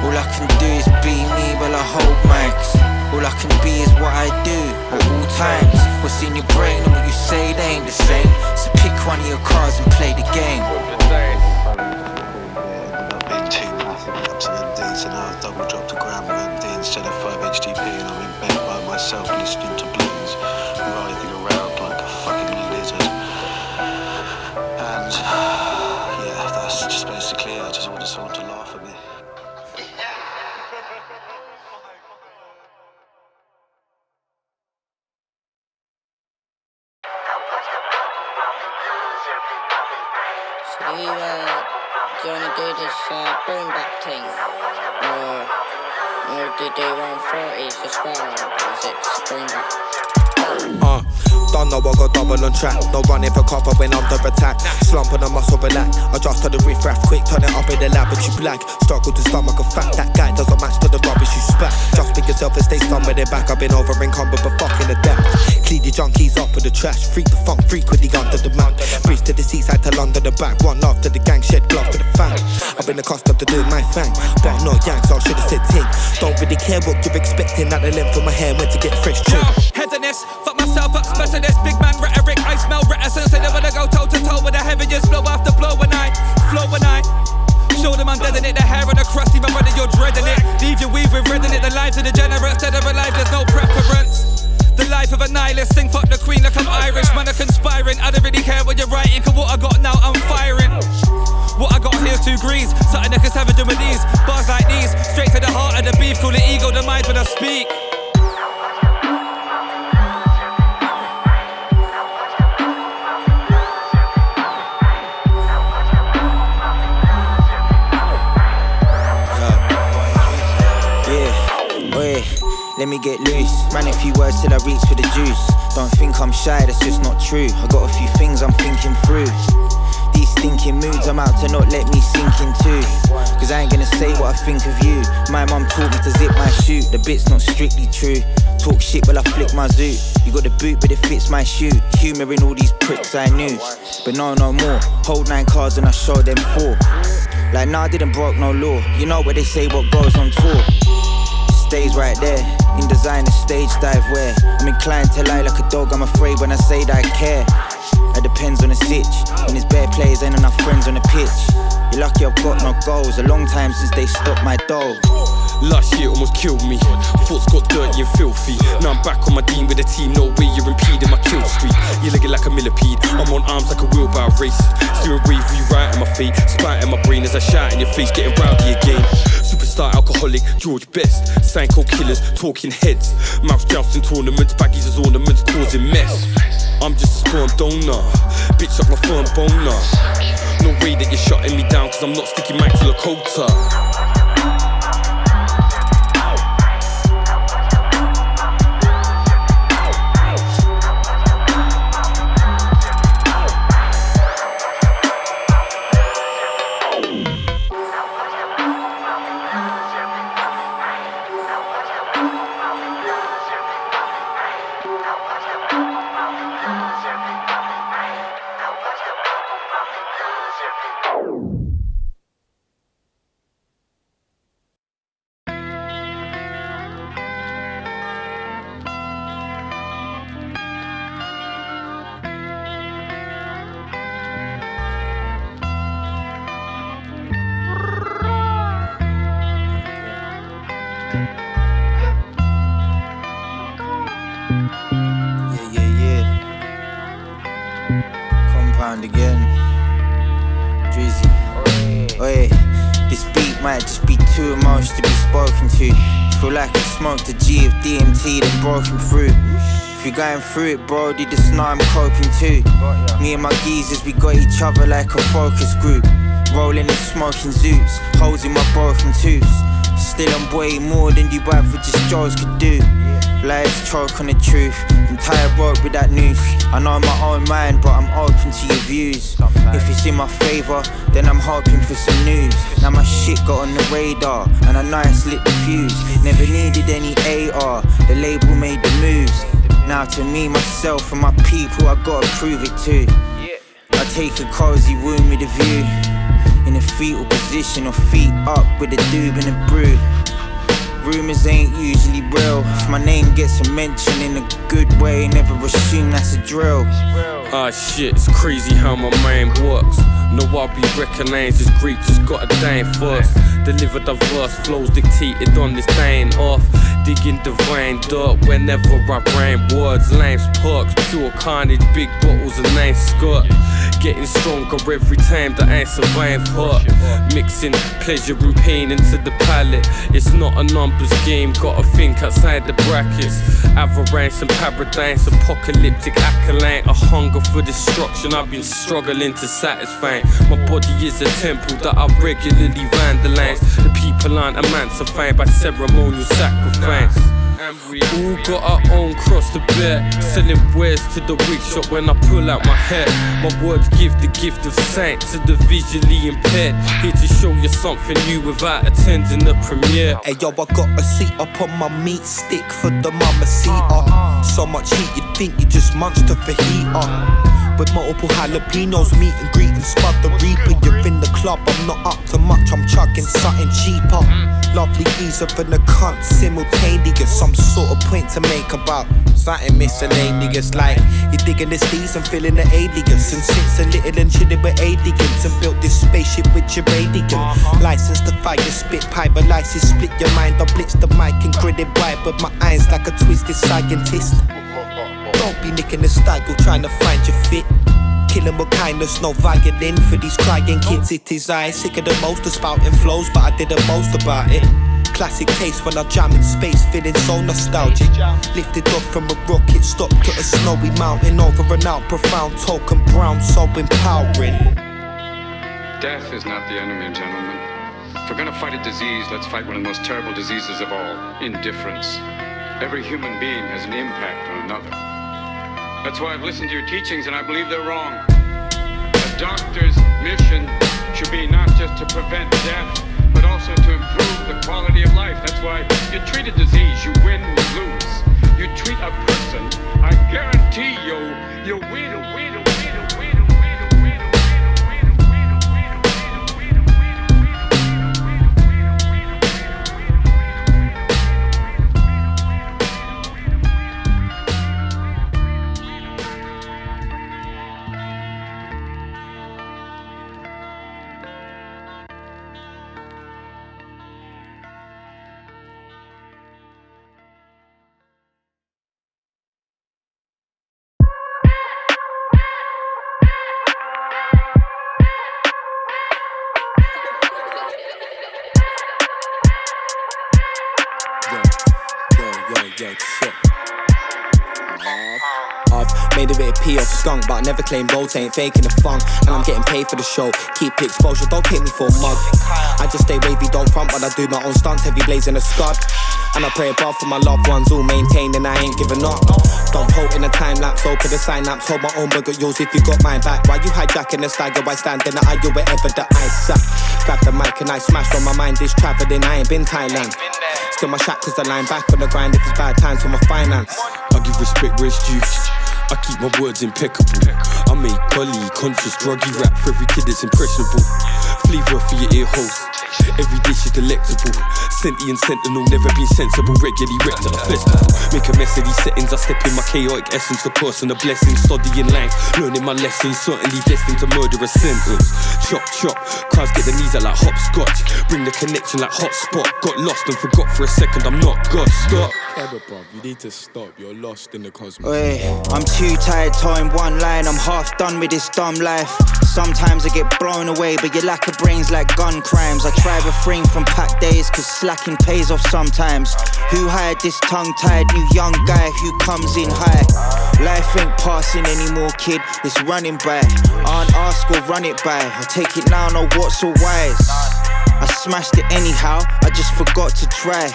All I can do is be me while I hold mics. All I can be is what I do at all times. What's in your brain and what you say, they ain't the same. So pick one of your cards and play the game. I've been too massive up to the D, so now I've double dropped a gram of MD instead of 5 HTP, and I'm in bed by myself listening to blues, writhing around like a fucking lizard. And yeah, that's just basically it. I just want someone to laugh at me. So do you wanna do this boom back thing? Or do you do 140s as well? Or is it boom back? Don't know I got double on track. No running for cover when under attack. Slump on the muscle relax. Adjust to the riff-raff quick, turn it up in the laboratory black. Struggle to stomach a fact. That guy doesn't match to the rubbish you spat. Just pick yourself and stay stunned with it back. I've been over encumbered but fucking adapt. Clean your junkies up with the trash. Freak the funk, frequently under the map. Bridge to the seaside to London the back. One love to the gang, shed glove to the fan. I've been accustomed to doing my thing, but I'm not young, so I should've said ting. Don't really care what you're expecting. At the length of my hair, went to get fresh trim. Headiness, fuck myself up, specialist, big man rhetoric. I smell reticence, say they wanna go toe to toe with the heaviest blow after blow when I flow when I show them I'm dead in it. The hair on the crust, even running, you're dreading it. Leave your weave with red in it. The lives of the generous, dead or alive, there's no preference. The life of a nihilist, sing fuck the queen like I'm Irish. Man, I'm conspiring, I don't really care what you're writing, cause what I got now, I'm firing. What I got here's 2 greens, something that can savage with these. Bars like these, straight to the heart of the beef, call it ego, the mind when I speak. Let me get loose, ran a few words till I reach for the juice. Don't think I'm shy, that's just not true. I got a few things I'm thinking through. These stinking moods I'm out to not let me sink into. Cause I ain't gonna say what I think of you. My mum taught me to zip my shoe. The bit's not strictly true. Talk shit while I flick my zoot. You got the boot but it fits my shoe. Humouring all these pricks I knew, but no more. Hold 9 cards and I show them 4. Like nah, I didn't broke no law. You know what they say, what goes on tour stays right there. In designer stage dive where I'm inclined to lie like a dog. I'm afraid when I say that I care. It depends on the sitch. When it's bare players, ain't enough friends on the pitch. You're lucky I've got no goals. A long time since they stopped my dough. Last year almost killed me. Thoughts got dirty and filthy. Now I'm back on my team with a team. No way you're impeding my kill streak. You're looking like a millipede. I'm on arms like a wheelbarrow race. Steering wave, rewriting my fate. Spiting my brain as I shout in your face. Getting rowdy again. Superstar alcoholic, George Best. Psycho killers, talking heads. Mouse jousting tournaments, baggies as ornaments, causing mess. I'm just a sperm donor. Bitch up my firm boner. No way that you're shutting me down, cause I'm not sticking Mike to Lakota. much to be spoken to. Feel like I smoked a G of DMT that broken through. If you're going through it, bro, you just know I'm coping too. Me and my geezers, we got each other like a focus group. Rolling and smoking zoots, holes in my broken tooths. Still I'm way more than you average Joes could do. Lives choke on the truth, I'm tired rope with that noose. I know my own mind, but I'm open to your views. If it's in my favour, then I'm hoping for some news. Now my shit got on the radar, and I nice lit the fuse. Never needed any AR, the label made the moves. Now to me, myself and my people, I gotta prove it too. I take a cozy room with a view, in a fetal position or feet up with a doob and a brew. Rumours ain't usually real. If my name gets a mention in a good way, never assume that's a drill. Ah shit, it's crazy how my mind works. No, I'll be recognised as Greek, just gotta dine first. Deliver diverse flows dictated on this dying off. Digging divine dirt whenever I rhyme words. Life's perks, pure carnage, big bottles and nice skirt. Getting stronger every time that I survive hurt. Mixing pleasure and pain into the palate. It's not a numbers game, gotta think outside the brackets. Avarice and paradise, apocalyptic acolyte. A hunger for destruction I've been struggling to satisfy. My body is a temple that I regularly vandalize. The people aren't emancipated by ceremonial sacrifice. All got our own cross to bear. Selling wares to the wig shop when I pull out my hair. My words give the gift of sight to the visually impaired. Here to show you something new without attending the premiere. Hey yo, I got a seat up on my meat stick for the mamacita. So much heat you'd think you just munched a fajita. With multiple jalapenos, meet and greet and spud the reaper. You're in the club, I'm not up to much, I'm chugging something cheaper. Lovely geezer and a cunt simultaneous. Some sort of point to make about something miscellaneous. Like you're digging the steez and feeling the alias. And since a little and chilling with aliens. And built this spaceship with your radiant. License to fire, spit pyrolysis. Split your mind, I blitz the mic and grid it wide. But my eyes like a twisted scientist. Don't be nicking the style, trying to find your fit. Killing with kindness, no violin for these crying kids. It is I, sick of the most of spouting flows, but I did the most about it. Classic taste when I jam in space, feeling so nostalgic. Lifted up from a rocket, stopped at a snowy mountain. Over and out, profound, token brown, so empowering. Death is not the enemy, gentlemen. If we're gonna fight a disease, let's fight one of the most terrible diseases of all, indifference. Every human being has an impact on another. That's why I've listened to your teachings and I believe they're wrong. A doctor's mission should be not just to prevent death, but also to improve the quality of life. That's why you treat a disease, you win, you lose. You treat a person, I guarantee you'll win. I've made a bit of pee off skunk, but I never claim roads, ain't faking the funk. And I'm getting paid for the show, keep exposure, don't take me for a mug. I just stay wavy, don't front, but I do my own stunts, heavy blazing a scud. And I pray above for my loved ones, all maintained and I ain't giving up. Don't poke in a time lapse, open the synapse, hold my own but got yours if you got mine back. Why you hijacking the stagger, why stand in the eye, you wherever the I sat. Grab the mic and I smash on my mind is travelling, I ain't been Thailand. Still my shack cause the line back on the grind if it's bad times for my finance. I give respect where it's due, I keep my words impeccable. I make poly, conscious, druggy rap for every kid that's impressionable. Flavor for your ear holes, every dish is delectable. Sentient sentinel, never been sensible. Regularly wrecked at a festival. Make a mess of these settings, I step in my chaotic essence. The course and the blessing, studying life, learning my lessons. Certainly destined to murder a sentence. Chop chop, crowds get the knees out like hopscotch. Bring the connection like hotspot. Got lost and forgot for a second, I'm not God. Stop. Clever, bruv. You need to stop. You're lost in the cosmos. Oi, I'm too tired towing one line. I'm half done with this dumb life. Sometimes I get blown away, but your lack of brains like gun crimes. I try refrain from packed days, cause slacking pays off sometimes. Who hired this tongue-tied new young guy who comes in high? Life ain't passing anymore, kid, it's running by. Aren't ask or run it by. I take it now, know what's so wise. I smashed it anyhow, I just forgot to try.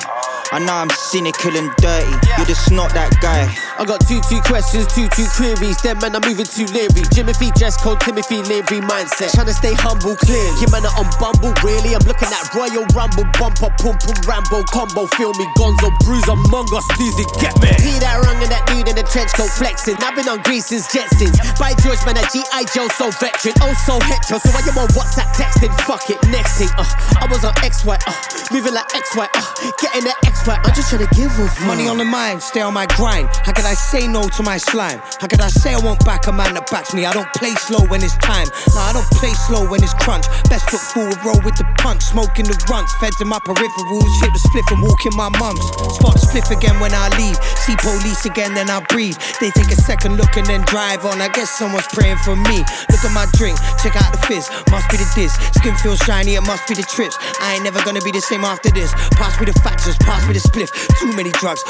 I know I'm cynical and dirty, you're just not that guy. I got two questions, two queries. Them man, I'm moving too leery. Jimothy, dress code, Timothy, Leary mindset. Tryna stay humble, clear. You man are on Bumble, really? I'm looking at Royal Rumble, bumper, pum pum, Rambo, combo. Feel me, Gonzo, Bruise, Among Us, Doozy, get me. See that rung and that dude in the trench coat flexing. I've been on Greece since Jetsons. By George, man, that G.I. Joe so veteran. Oh, so hetero, so why you on WhatsApp texting? Fuck it, next thing, I was on XY, moving like XY, getting that XY. I'm just trying to give a fuck. Money on the mind, stay on my grind. How could I say no to my slime? How could I say I won't back a man that backs me? I don't play slow when it's time. No, I don't play slow when it's crunch. Best foot forward, roll with the punch. Smoking the runts, fed to my peripherals. Hit the spliff and walk in my mums. Spot the spliff again when I leave. See police again, then I breathe. They take a second look and then drive on. I guess someone's praying for me. Look at my drink, check out the fizz. Must be the diz. Skin feels shiny, it must be the trips. I ain't never gonna be the same after this. Pass me the factors, pass me the spliff. Too many drugs.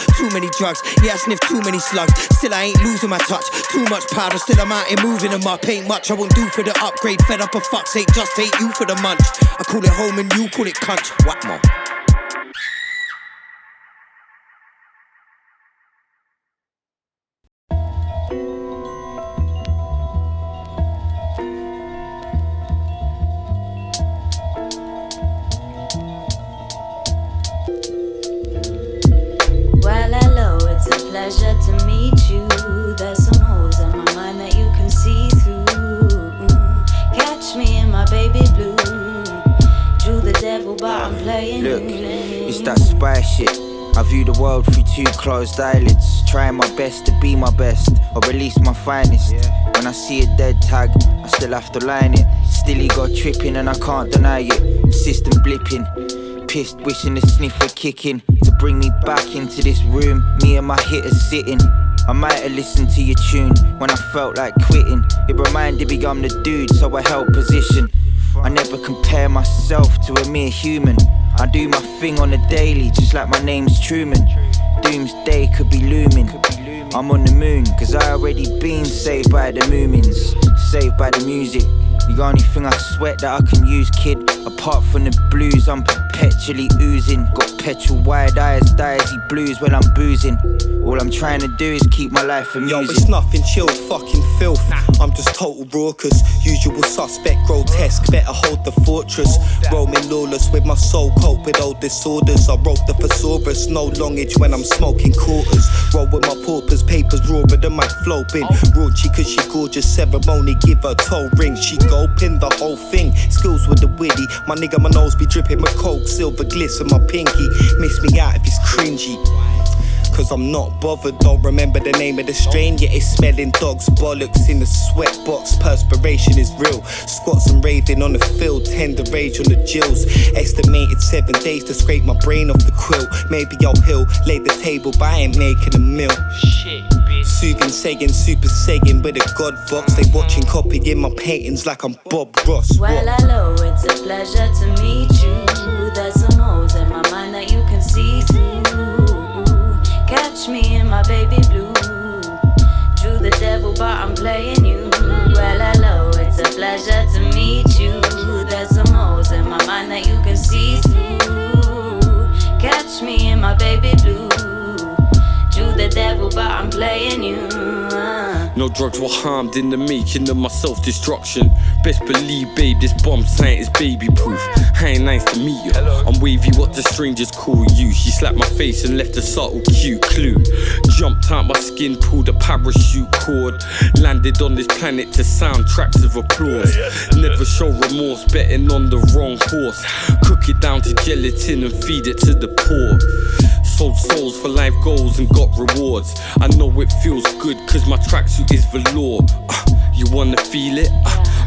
Yeah, I sniff too many slugs. Still I ain't losing my touch. Too much powder, still I'm out here moving them up. Ain't much I won't do for the upgrade. Fed up of fuck's sake, just hate you for the munch. I call it home and you call it cunt. What more? Pleasure to meet you. There's some holes in my mind that you can see through. Catch me in my baby blue. Drew the devil, but I'm playing. Look, it's that spy shit. I view the world through two closed eyelids. Trying my best to be my best, or release my finest. When I see a dead tag, I still have to line it. Still ego tripping and I can't deny it. System blipping. Pissed, wishing the sniffer kicking to bring me back into this room. Me and my hitters sitting. I might have listened to your tune when I felt like quitting. It reminded me I'm the dude, so I held position. I never compare myself to a mere human. I do my thing on a daily, just like my name's Truman. Doomsday could be looming. I'm on the moon, cause I already been saved by the moomins. Saved by the music. The only thing I sweat that I can use, kid. Apart from the blues, I'm perpetually oozing. Got petrol wide eyes, diazy blues when I'm boozing. All I'm trying to do is keep my life amusing. Yo, it's nothing chilled, fucking filth. I'm just total raucous. Usual suspect, grotesque. Better hold the fortress. Roaming lawless with my soul, cope with old disorders. I wrote the thesaurus, no longage when I'm smoking quarters. Roll with my paupers, papers rawer than my flow bin. Raunchy cause she gorgeous, ceremony, give her toe ring. She gulping the whole thing, skills with the witty. My nigga, my nose be dripping with coke, silver gliss with my pinky. Miss me out if it's cringy. Cause I'm not bothered, don't remember the name of the strain. Yet it's smelling dogs, bollocks in the sweat box. Perspiration is real, squats and raving on the field. Tender rage on the jills. Estimated 7 days to scrape my brain off the quilt. Maybe I'll heal, lay the table but I ain't making a meal. Shit, bitch. Soothing, saying, super saying with a god vox. They watching, copying my paintings like I'm Bob Ross. Well, hello, it's a pleasure to meet you. There's some holes in my mind that you can see through. Catch me in my baby blue. Drew the devil, but I'm playing you. Well, hello, it's a pleasure to meet you. There's some holes in my mind that you can see through. Catch me in my baby blue. Drew the devil, but I'm playing you. No drugs were harmed in the making of my self-destruction. Best believe, babe, this bomb science is baby-proof. Hey, nice to meet you. I'm wavy, what the strangers call you. She slapped my face and left a subtle cute clue. Jumped out my skin, pulled a parachute cord. Landed on this planet to soundtracks of applause. Never show remorse, betting on the wrong horse. Cook it down to gelatin and feed it to the poor. sold souls for life goals and got rewards. I know it feels good cause my tracksuit is velour. You wanna feel it?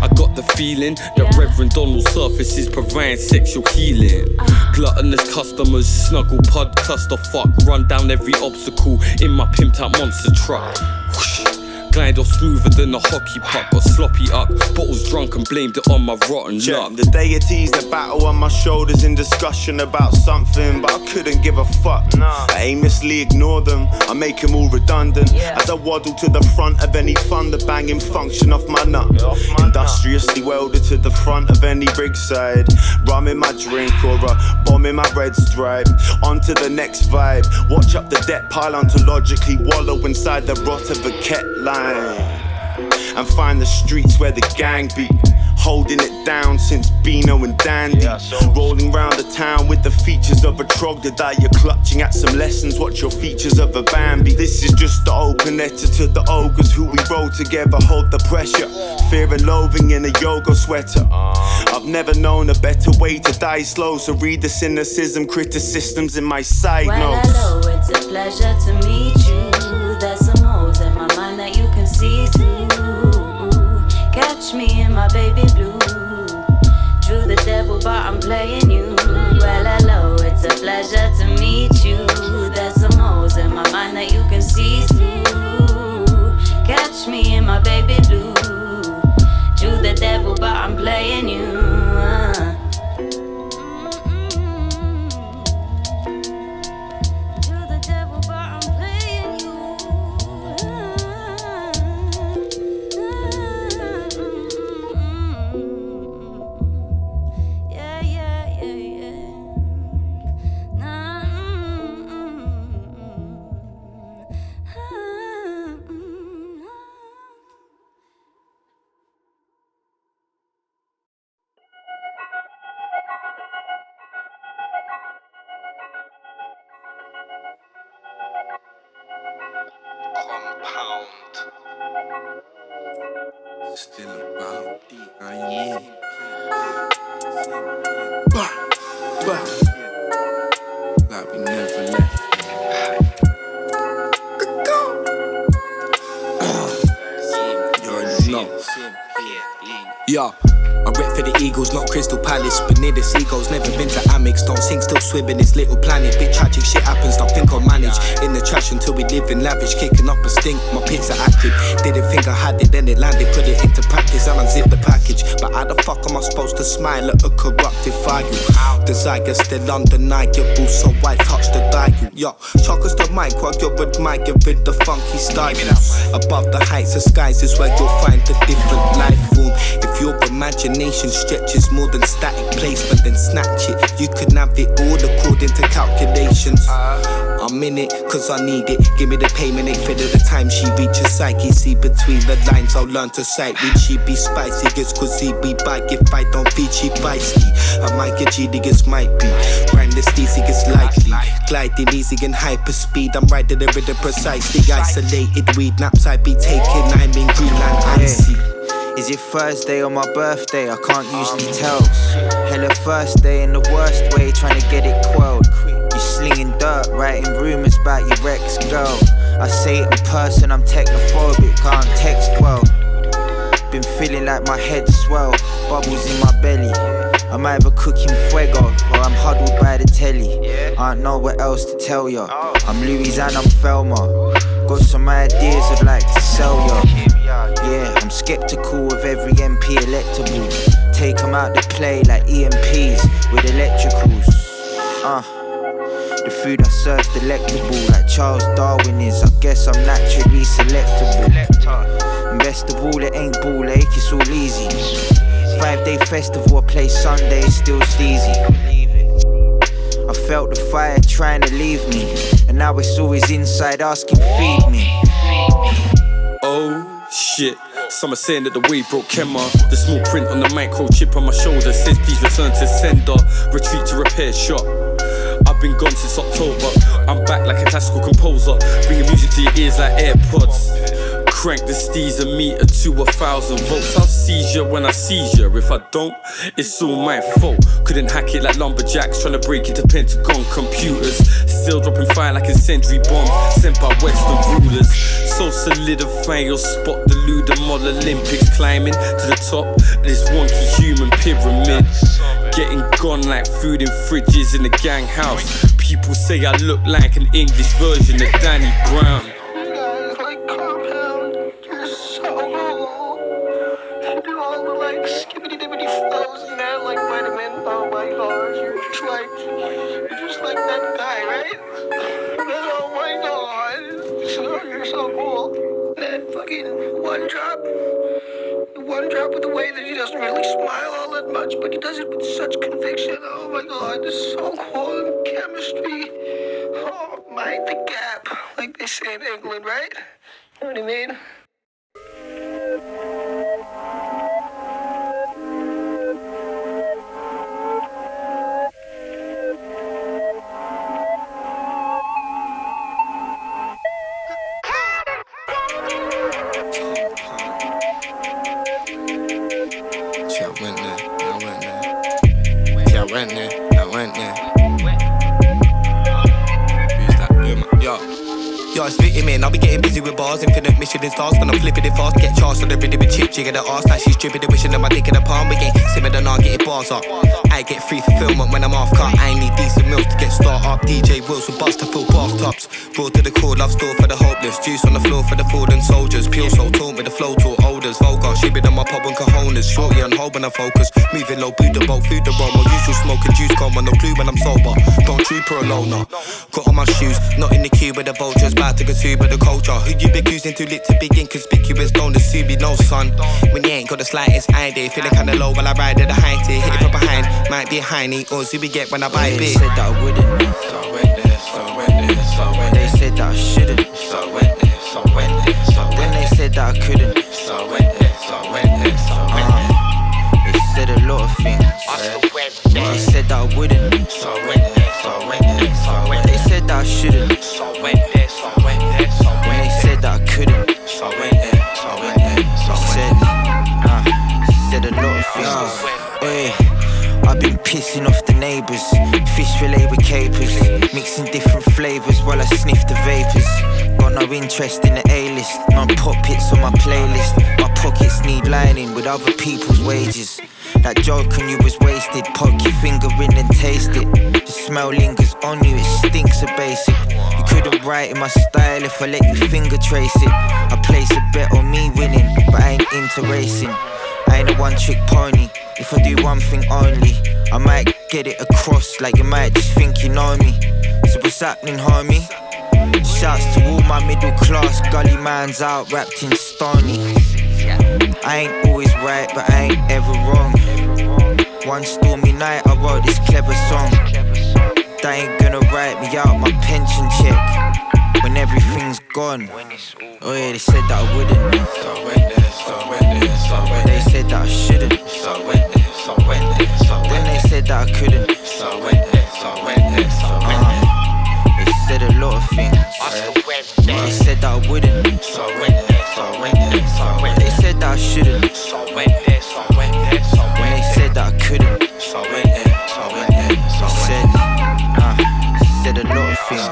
I got the feeling that Reverend Donald surfaces providing sexual healing. Gluttonous customers snuggle pod cluster fuck. Run down every obstacle in my pimped out monster truck. Whoosh. Glide off smoother than a hockey puck. Got sloppy up, bottles drunk and blamed it on my rotten luck. The deities that battle on my shoulders in discussion about something, but I couldn't give a fuck. I aimlessly ignore them, I make them all redundant. As I waddle to the front of any thunder banging function off my nut. Industriously welded to the front of any rig side. Rum in my drink or a bomb in my red stripe. On to the next vibe. Watch up the debt pile ontologically wallow inside the rot of a ket line. And find the streets where the gang beat. Holding it down since Beano and Dandy. Rolling round the town with the features of a troglodyte. You're clutching at some lessons, watch your features of a Bambi. This is just the open letter to the ogres who we roll together, hold the pressure. Fear and loathing in a yoga sweater. I've never known a better way to die slow, so read the cynicism, criticisms in my side notes. Well, hello, it's a pleasure to meet you. There's some holes in my mind that you can see through. Catch me in my baby blue. Drew the devil, but I'm playing you. Well, hello, it's a pleasure to meet you. There's some holes in my mind that you can see through. Catch me in my baby blue. Drew the devil, but I'm playing you. Still about D.I.T.D. Like we never left. You already know. Yeah. I rep for the Eagles, not Crystal Palace. But near the seagulls, never been to Amex. Don't sink, still swim in this little planet. Bit tragic shit happens, don't think I'll manage. In the trash until we live in lavish. Kicking up a stink, my pits are active. Didn't think I had it, then it landed. Put it into practice and unzip the package. But how the fuck am I supposed to smile at a corrupted faggot? Desire still undeniable, so I touch the dial. Yo, shock us the mic while you're admiring the funky style. Above the heights of skies is where you'll find the different life form. If your imagination stretches more than static placement, then snatch it. You can have it all according to calculations. I'm in it cause I need it. Give me the payment, ain't fit at the time she reaches psyche. See between the lines, I'll learn to sight read. She be spicy, gets cause be bike. If I don't feed, she feisty. I might get GD, gets might be. Grind this easy, gets likely. Gliding easy in hyper speed. I'm riding the rhythm precisely. Isolated weed naps I be taking. I'm in Greenland, icy. Is it Thursday or my birthday? I can't usually tell. Hella first day in the worst way, trying to get it quelled. You slinging dirt, writing rumours about your ex-girl. I say it in person, I'm technophobic, can't text well. Been feeling like my head swell, bubbles in my belly. I'm either cooking fuego or I'm huddled by the telly. I don't know what else to tell ya. I'm Louis and I'm Thelma. Got some ideas I'd like to sell ya. Yeah, I'm skeptical of every MP electable. Take them out to play like EMPs with electricals. The food I serve's delectable like Charles Darwin is. I guess I'm naturally selectable. And best of all, it ain't ball ache, it's all easy. 5-day festival, I play Sunday, it's still steezy. I felt the fire trying to leave me, and now it's always inside asking, feed me. Oh shit, some are saying that the way broke Kemmer. The small print on the microchip on my shoulder says please return to sender. Retreat to repair shop. I've been gone since October. I'm back like a classical composer, bringing music to your ears like AirPods. crank the steez a meter to 1,000 volts. I'll seize ya when I seize ya. If I don't, it's all my fault. Couldn't hack it like lumberjacks trying to break into Pentagon computers. Still dropping fire like incendiary bombs sent by Western rulers. So solidifying your spot, the Ludamol Olympics. Climbing to the top of this wonky human pyramid. Getting gone like food in fridges in the gang house. People say I look like an English version of Danny Brown. Skibbity-dibbity flows and that like vitamin. Oh my gosh, you're just like that guy, right? Oh my god, you're so cool. That fucking one drop with the way that he doesn't really smile all that much, but he does it with such conviction. Oh my god, this is so cool. And chemistry. Oh, mind the gap, like they say in England, right? You know what I mean? Yo, it's fitting, man. I'll be getting busy with bars, infinite Michelin stars. When I'm flipping it fast, get charged on the rhythm with chip, jigger the arse. Like she's dripping, wishing that my dick in the palm. We get simmer than I get it bars up. I get free fulfillment when I'm half cut. I ain't need decent meals to get start up. DJ Wilson bust to fill bathtubs. Raw to the core, love store for the hopeless. Juice on the floor for the fallen soldiers. Pure soul taught with the flow to odors. Vulgar, she been on my pub and cojones. Shorty on hold when I focus. Moving low, Buddha boat, food aroma. Usual smoking juice, come on, no clue when I'm sober. Don't trooper alone, no. Got on my shoes, not in the queue with the vultures. About to consume with the culture. Who you been accusing too lit to be inconspicuous? Don't assume you know, son. When you ain't got the slightest idea. Feeling kinda low while I ride at the high tier. Hit it from behind, might be a hiney. Or see we get when I buy a beer. They said that I wouldn't. So went there, so went there, so went there. They said that I shouldn't. So went there, so went there, so went there. Then they said that I couldn't. So went there, so went there, so went there. They said a lot of things. They said that I wouldn't. So went there, so went there, so went there. They said that I shouldn't. So went there, so went there, so went there. Then they said that I couldn't. So went there, so went there, so went there. Said a lot of things. I've been pissing off the neighbours. Fish fillet with capers. Mixing different flavours while I sniff the vapours. Got no interest in the A-list. No pop hits on my playlist. My pockets need lining with other people's wages. That joke on you was wasted. Poke your finger in and taste it. The smell lingers on you, it stinks of basic. You couldn't write in my style if I let you finger trace it. I place a bet on me winning, but I ain't into racing. I ain't a one-trick pony. If I do one thing only, I might get it across like you might just think you know me. So what's happening, homie? Shouts to all my middle class gully mans out wrapped in stony. I ain't always right, but I ain't ever wrong. One stormy night I wrote this clever song. That ain't gonna write me out my pension check when everything's gone. Oh yeah, they said that I wouldn't. So went there, so went there, so went there. They said that I shouldn't. So went there, so went there, so went there. Then they said that I couldn't. So went there, so went there, so went there. They said a lot of things. They said that I wouldn't. So went there, so went there, so went there. They said that I shouldn't. So went there, so went there, so went there. Then they said that I couldn't. So went there, so went there, so went there. Said a lot of things.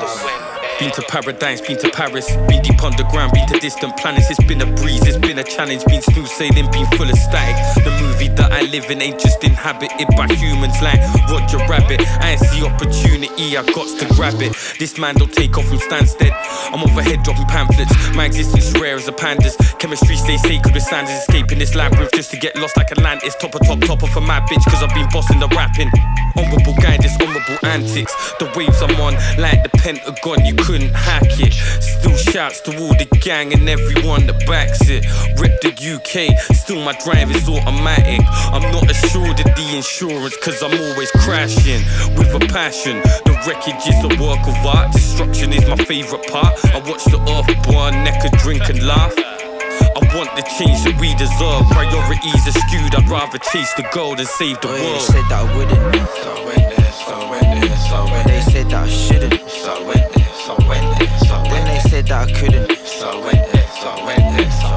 Been to paradise, been to Paris, been deep underground, been to distant planets. It's been a breeze, it's been a challenge, been smooth sailing, been full of static. The movie that I live in ain't just inhabited by humans like Roger Rabbit. I ain't see opportunity, I got to grab it. This man don't take off from Stansted. I'm overhead dropping pamphlets, my existence rare as a panda's. Chemistry stays sacred with standards, escaping this labyrinth just to get lost like Atlantis. Top of a mad bitch, cause I've been bossing the rapping. Honourable guidance, honourable antics. The waves I'm on, like the Pentagon, you couldn't hack it. Still shouts to all the gang and everyone that backs it. Rep the UK, still my drive is automatic. I'm not assured of the insurance, cause I'm always crashing with a passion. The wreckage is a work of art, destruction is my favourite part. I watch the earth burn, neck a drink and laugh. I want the change that we deserve. Priorities are skewed, I'd rather chase the gold and save the world. They said that I wouldn't. So went there, so went there, so went there. They said that I shouldn't. So went there, so went there, so went there. Then they said that I couldn't. So went there, so went there, so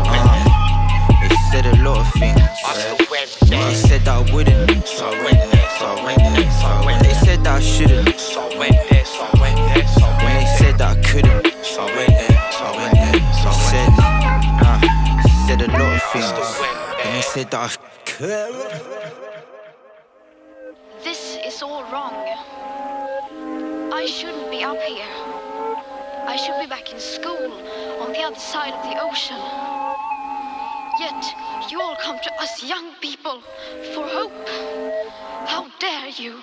So I went there, so I went there, so I went there. They said that I shouldn't. So I went there, so I went there, so I went there. When they said that I couldn't. So I went there, so I went there, so I went there. Said a lot of things. And they said that I could. This is all wrong. I shouldn't be up here. I should be back in school on the other side of the ocean. Yet you all come to us young people for hope. How dare you?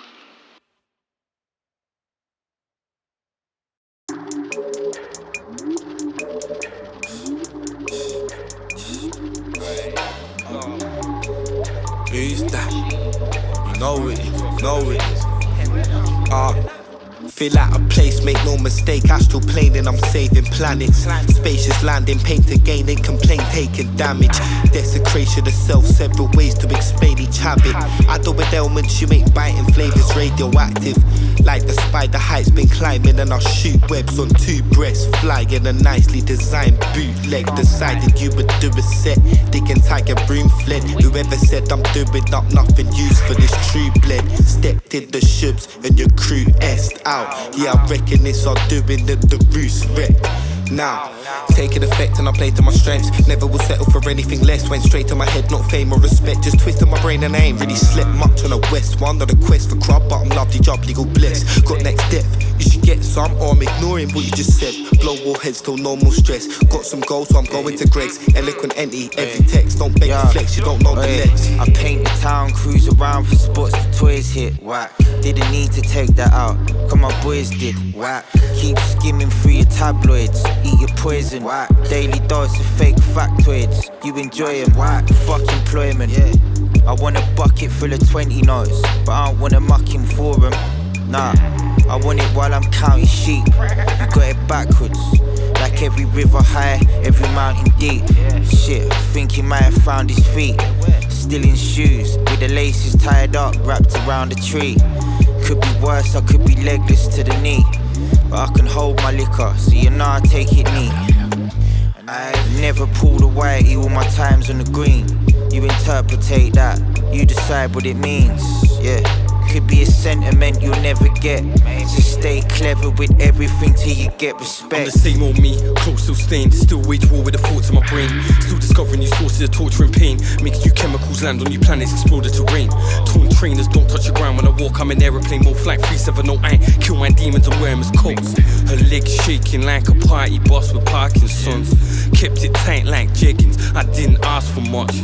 Who's that? You know it is, you know it is. Feel like a place, make no mistake. Astral planing, I'm saving planets. Spacious landing, paint to gain, ain't complain, taking damage. Desecration of self, several ways to explain each habit. Addle with ailments, you ain't biting flavors, radioactive. Like the spider heights, been climbing, and I'll shoot webs on two breasts. Flying a nicely designed bootleg. Decided you would do a set, digging tiger broom fled. Whoever said I'm doing up nothing used for this true blend. Stepped in the shubs and your crew est out. Yeah, I reckon it's all doing the roost wreck. Now, taking effect and I play to my strengths. Never will settle for anything less. Went straight to my head, not fame or respect. Just twisted my brain and I ain't really slept much on the west one. Not a quest for crop, but I'm lovely job, legal blessed. Got next depth, you should get some, or I'm ignoring what you just said. Blow warheads till no more stress. Got some goals, so I'm going to Greg's. Eloquent entity, every text, don't beg the flex, you don't know the legs. I paint the town, cruise around for spots the toys hit. Whack, didn't need to take that out, cause my boys did. Whack, keep skimming through your tabloids. Eat your poison, whack. Daily dose of fake factoids. You enjoy them, whack. Fuck employment, yeah. I want a bucket full of 20 notes, but I don't wanna muck him for them. Nah, I want it while I'm counting sheep. You got it backwards, like every river high, every mountain deep. Shit, think he might have found his feet. Still in shoes, with the laces tied up, wrapped around the tree. Could be worse, I could be legless to the knee. But I can hold my liquor, so you know I take it neat. I've never pulled a whitey, all my time's on the green. You interpretate that, you decide what it means, yeah. Could be a sentiment you'll never get. So stay clever with everything till you get respect. I'm the same old me, close still stained. Still wage war with the thoughts in my brain. Still discovering new sources of torture and pain. Makes new chemicals land on new planets, explore the terrain. Torn trainers don't touch the ground when I walk. I'm an aeroplane, more flight 370. I ain't kill my demons and wear them as coats. Her legs shaking like a party bus with Parkinson's. Kept it tight like jeggings, I didn't ask for much.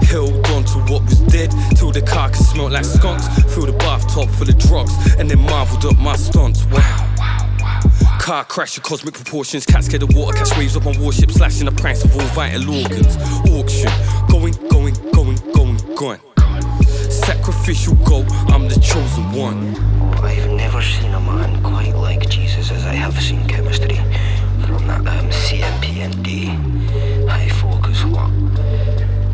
Held on to what was dead till the carcass smelled like skunks. Fill the bathtub full of drugs and then marvelled up my stunts. Wow. Car crash of cosmic proportions. Cats scared of water, catch waves up on warships, slashing the price of all vital organs. Auction, going. Sacrificial goat, I'm the chosen one. I've never seen a man quite like Jesus as I have seen chemistry from that CMPND high focus lot.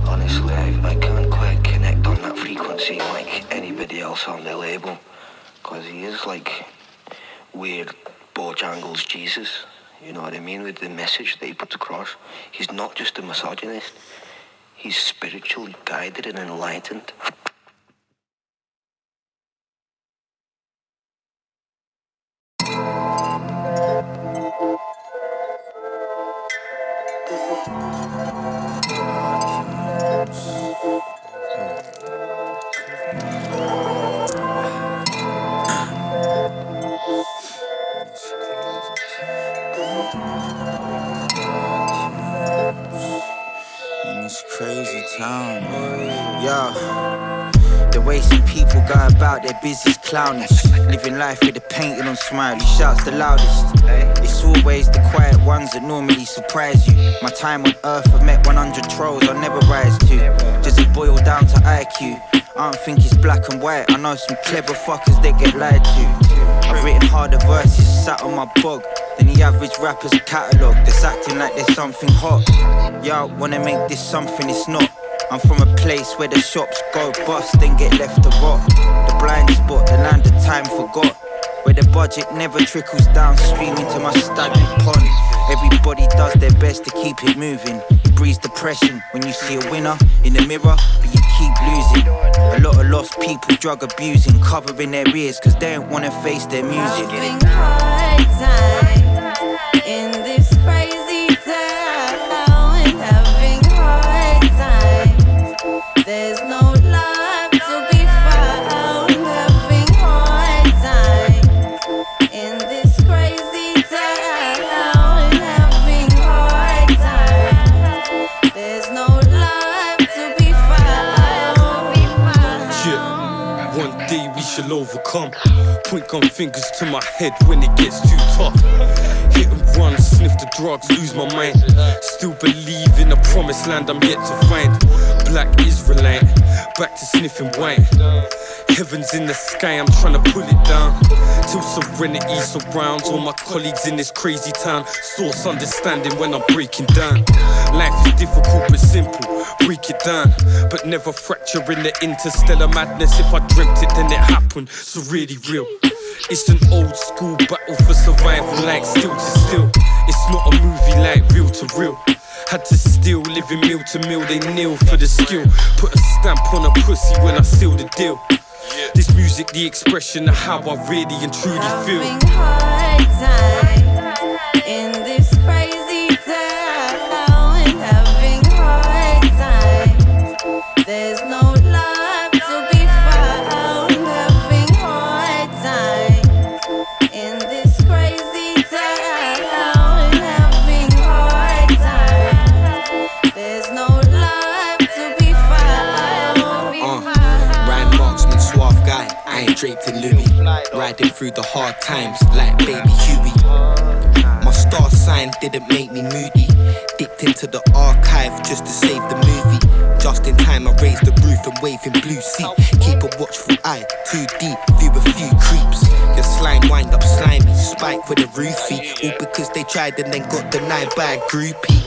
Honestly, I can't quite connect on that frequency like anybody else on the label, because he is like weird Bojangles Jesus, you know what I mean, with the message that he puts across. He's not just a misogynist, he's spiritually guided and enlightened. In this crazy town, yo. The way some people go about their business clownish, living life with a painting on smile, who shouts the loudest. It's always the quiet ones that normally surprise you. My time on earth, I've met 100 trolls I'll never rise to. Does it boil down to IQ? I don't think it's black and white. I know some clever fuckers that get lied to. I've written harder verses, sat on my bog, than the average rapper's catalogue that's acting like there's something hot. Y'all wanna make this something it's not. I'm from a place where the shops go bust and get left to rot. The blind spot, the land of time forgot, where the budget never trickles downstream into my stagnant pond. Everybody does their best to keep it moving. He breathes the depression when you see a winner in the mirror, but you keep losing. A lot of lost people drug abusing, covering their ears cause they don't wanna face their music. Having hard times in this crazy town, having hard times. There's no love to be found. Having hard times in this crazy town, having hard times. There's no love to be found. Yeah, one day we shall overcome. Point gun fingers to my head when it gets too tough. Hit and run, sniff the drugs, lose my mind. Still believe in the promised land I'm yet to find. Black Israelite, back to sniffing wine. Heaven's in the sky, I'm trying to pull it down. Till serenity surrounds all my colleagues in this crazy town. Source understanding when I'm breaking down. Life is difficult but simple, break it down. But never fracture in the interstellar madness. If I dreamt it then it happened, so really real. It's an old school battle for survival like still to still. It's not a movie like real to real. Had to steal, living meal to meal, they kneel for the skill. Put a stamp on a pussy when I seal the deal. This music, the expression of how I really and truly feel. Having hard times in this crazy town, having hard times. There's no love to be found. Having hard times in this crazy town, having hard times. There's no love to be found. Ryan Marksman, suave guy, I ain't draped in Louis. Riding through the hard times like baby Huey. My star sign didn't make me moody. Dipped into the archive just to save the movie. Just in time I raised the roof and waving blue sea. Keep a watchful eye, too deep, view a few creeps. Your slime wind up slimy, spike with a roofie. All because they tried and then got denied by a groupie.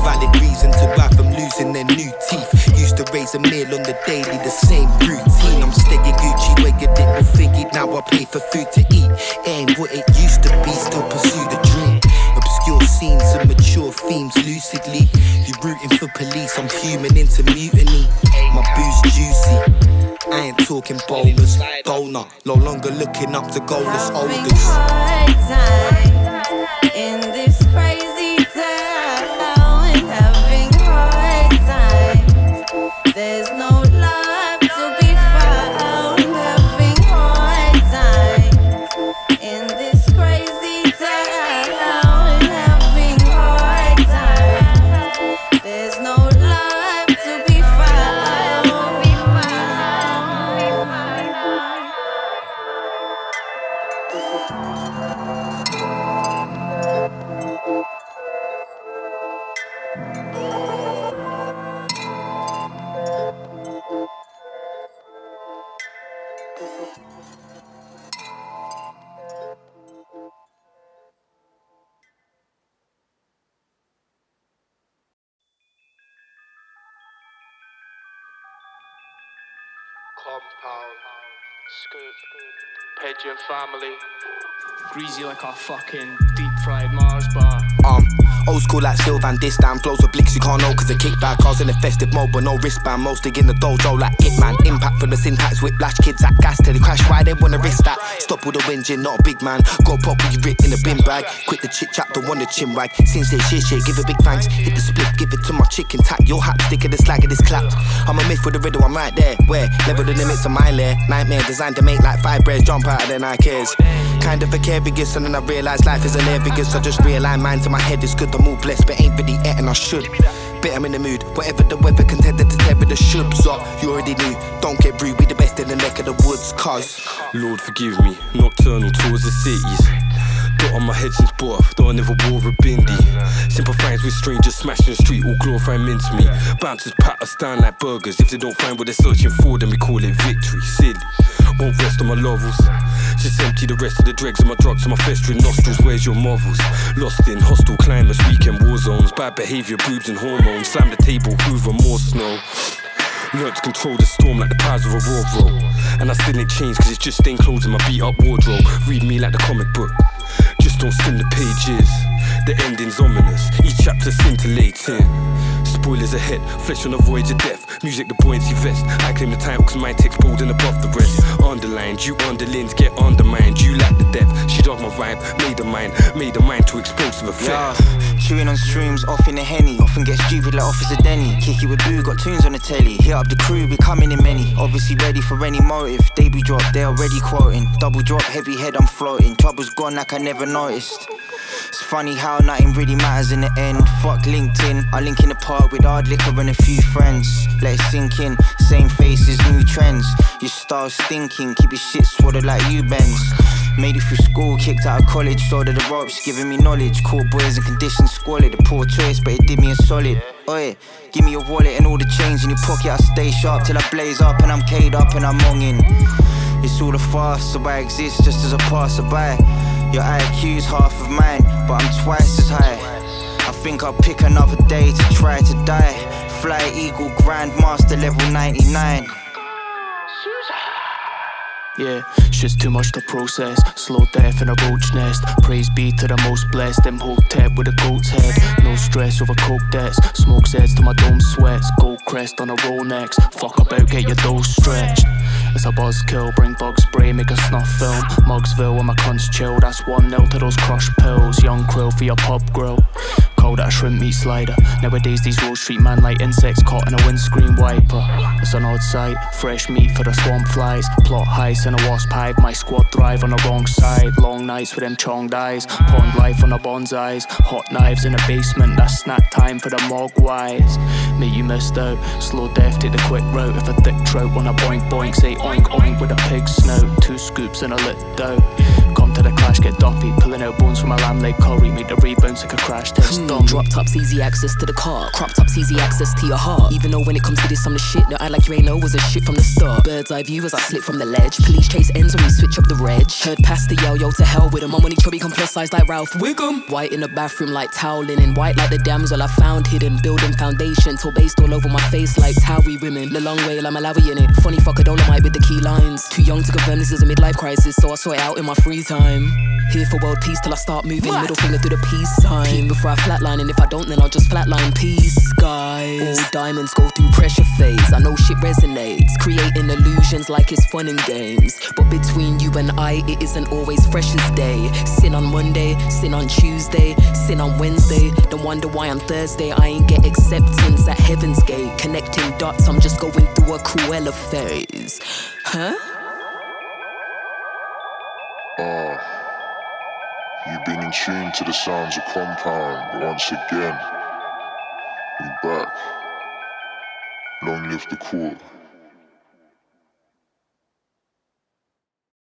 Valid reason to buy from losing their new teeth. Used to raise a meal on the daily, the same routine. I'm steady Gucci, where you didn't figure. Now I pay for food to eat. It ain't what it used to be, still pursue the dream. Obscure scenes and mature themes lucidly. You rooting for police, I'm human into mutiny. My booze juicy, I ain't talking bowlers. Donut, no longer looking up to goalless olders. Hard times in this crazy town, having hard times. There's no love to be found. Having hard times in this crazy town, having hard times. There's no love to be found. Compound, Scoop, Pigeon Family. Greasy like a fucking deep fried Mars bar. Old school like Sylvan Distan. Flows with blicks you can't know cause the kickback. Cars in the festive mode but no wristband. Mostly in the dojo like Hitman. Impact from the syntax. Whiplash kids at gas till they crash. Why they wanna risk that? Stop with the whinging, not a big man. Go pop with you writ in a bin bag. Quit the chit chat, don't want the chin wag. Since they shit, give a big thanks. Hit the split, give it to my chicken tack. Your hat stick of the slag of this clapped. I'm a myth with the riddle, I'm right there. Where? Level the limits of my lair. Nightmare designed to make like 5 breads jump out of their Nikes. Kind of a curious, and then I realised life is hilarious. I just realign mine to my head, it's good, I'm all blessed, but ain't really it, and I should. Bit I'm in the mood, whatever the weather, contended to tear with the shubs up. You already knew, don't get rude, we the best in the neck of the woods, cuz. Lord forgive me, nocturnal tours of cities. Dot on my head since birth, though I never wore a bindi. Sympathise with strangers, smashing the street, all glorifying mincemeat. Bouncers pat us down like burgers. If they don't find what they're searching for, then we call it victory. Silly, won't rest on my laurels. Just empty the rest of the dregs of my drugs to my festering nostrils. Where's your marvels? Lost in hostile climates, weekend war zones. Bad behaviour, boobs and hormones. Slam the table, hoover, more snow. Learned to control the storm like the powers of a raw roll. And I still ain't changed cause it's just stained clothes in my beat up wardrobe. Read me like the comic book, just don't skim the pages. The ending's ominous, each chapter scintillating. Spoilers ahead, flesh on the voyage of death. Music the buoyancy vest. I claim the title cause my text bold and above the rest. Underlined, you underlings get undermined. You lack the depth, she does my vibe. Made a mind to explosive effect. Yeah, chewing on streams, off in a Henny. Often get stupid like Officer Denny. Kick it with Boo, got tunes on the telly. Hit up the crew, we coming in many. Obviously ready for any motive. Debut drop, they already quoting. Double drop, heavy head, I'm floating. Trouble's gone like I never noticed. It's funny how nothing really matters in the end. Fuck LinkedIn, I link in the park with hard liquor and a few friends. Let it sink in, same faces, new trends. Your style stinking, keep your shit swaddled like you bends. Made it through school, kicked out of college, sold of the ropes, giving me knowledge. Caught boys in conditions squalid, a poor choice, but it did me a solid. Oi, give me your wallet and all the change in your pocket. I stay sharp till I blaze up and I'm K'd up and I'm monging. It's all a farce, so I exist just as a passerby. Your IQ's half of mine, but I'm twice as high. I think I'll pick another day to try to die. Fly Eagle Grandmaster level 99. Yeah, it's just too much to process. Slow death in a roach nest. Praise be to the most blessed. Them Hotep with a goat's head. No stress over coke debts. Smoke sets to my dome sweats. Gold crest on a roll next. Fuck about, get your dough stretched. It's a buzzkill, bring bug spray, make a snuff film. Mugsville when my cunts chill. That's 1-0 to those crushed pills. Young krill for your pub grill. Cold at a shrimp meat slider. Nowadays these Wall Street man like insects caught in a windscreen wiper. It's an odd sight, fresh meat for the swamp flies. Plot heist in a wasp hive, my squad thrive on the wrong side. Long nights with them chonged eyes, pond life on the bonsais. Hot knives in the basement, that's snack time for the mogwais. Mate, you missed out, slow death, take the quick route. If a thick trout wanna boink boink, say oink oink with a pig snout. 2 scoops and a lit dough. Come to the clash, get duppy, pulling out bones from my lamb leg curry. Make the rebounds like a crash test. Drop tops, easy access to the car. Crop tops, easy access to your heart. Even though when it comes to this, I'm the shit. No, I like you ain't know was a shit from the start. Bird's eye view as I slip from the ledge. Police chase ends when we switch up the reg. Heard past the yo to hell with him. I'm on each chubby come plus size like Ralph Wiggum. White in the bathroom like towel linen. White like the damsel I found hidden. Building foundation till based all over my face like Towie women. The long way, like Malawi in it. Funny fucker, don't like with the key lines. Too young to confirm this is a midlife crisis, so I sort it out in my free time. Here for world peace till I start moving. Middle finger through the peace sign. Peak before I flatline, and if I don't, then I'll just flatline. Peace, guys. All diamonds go through pressure phase. I know shit resonates, creating illusions like it's fun and games. But between you and I, it isn't always fresh as day. Sin on Monday, sin on Tuesday, sin on Wednesday. Don't wonder why on Thursday I ain't get acceptance at Heaven's Gate. Connecting dots, I'm just going through a Cruella phase. Huh? You've been in tune to the sounds of Compound, but once again, we back. Long live the court.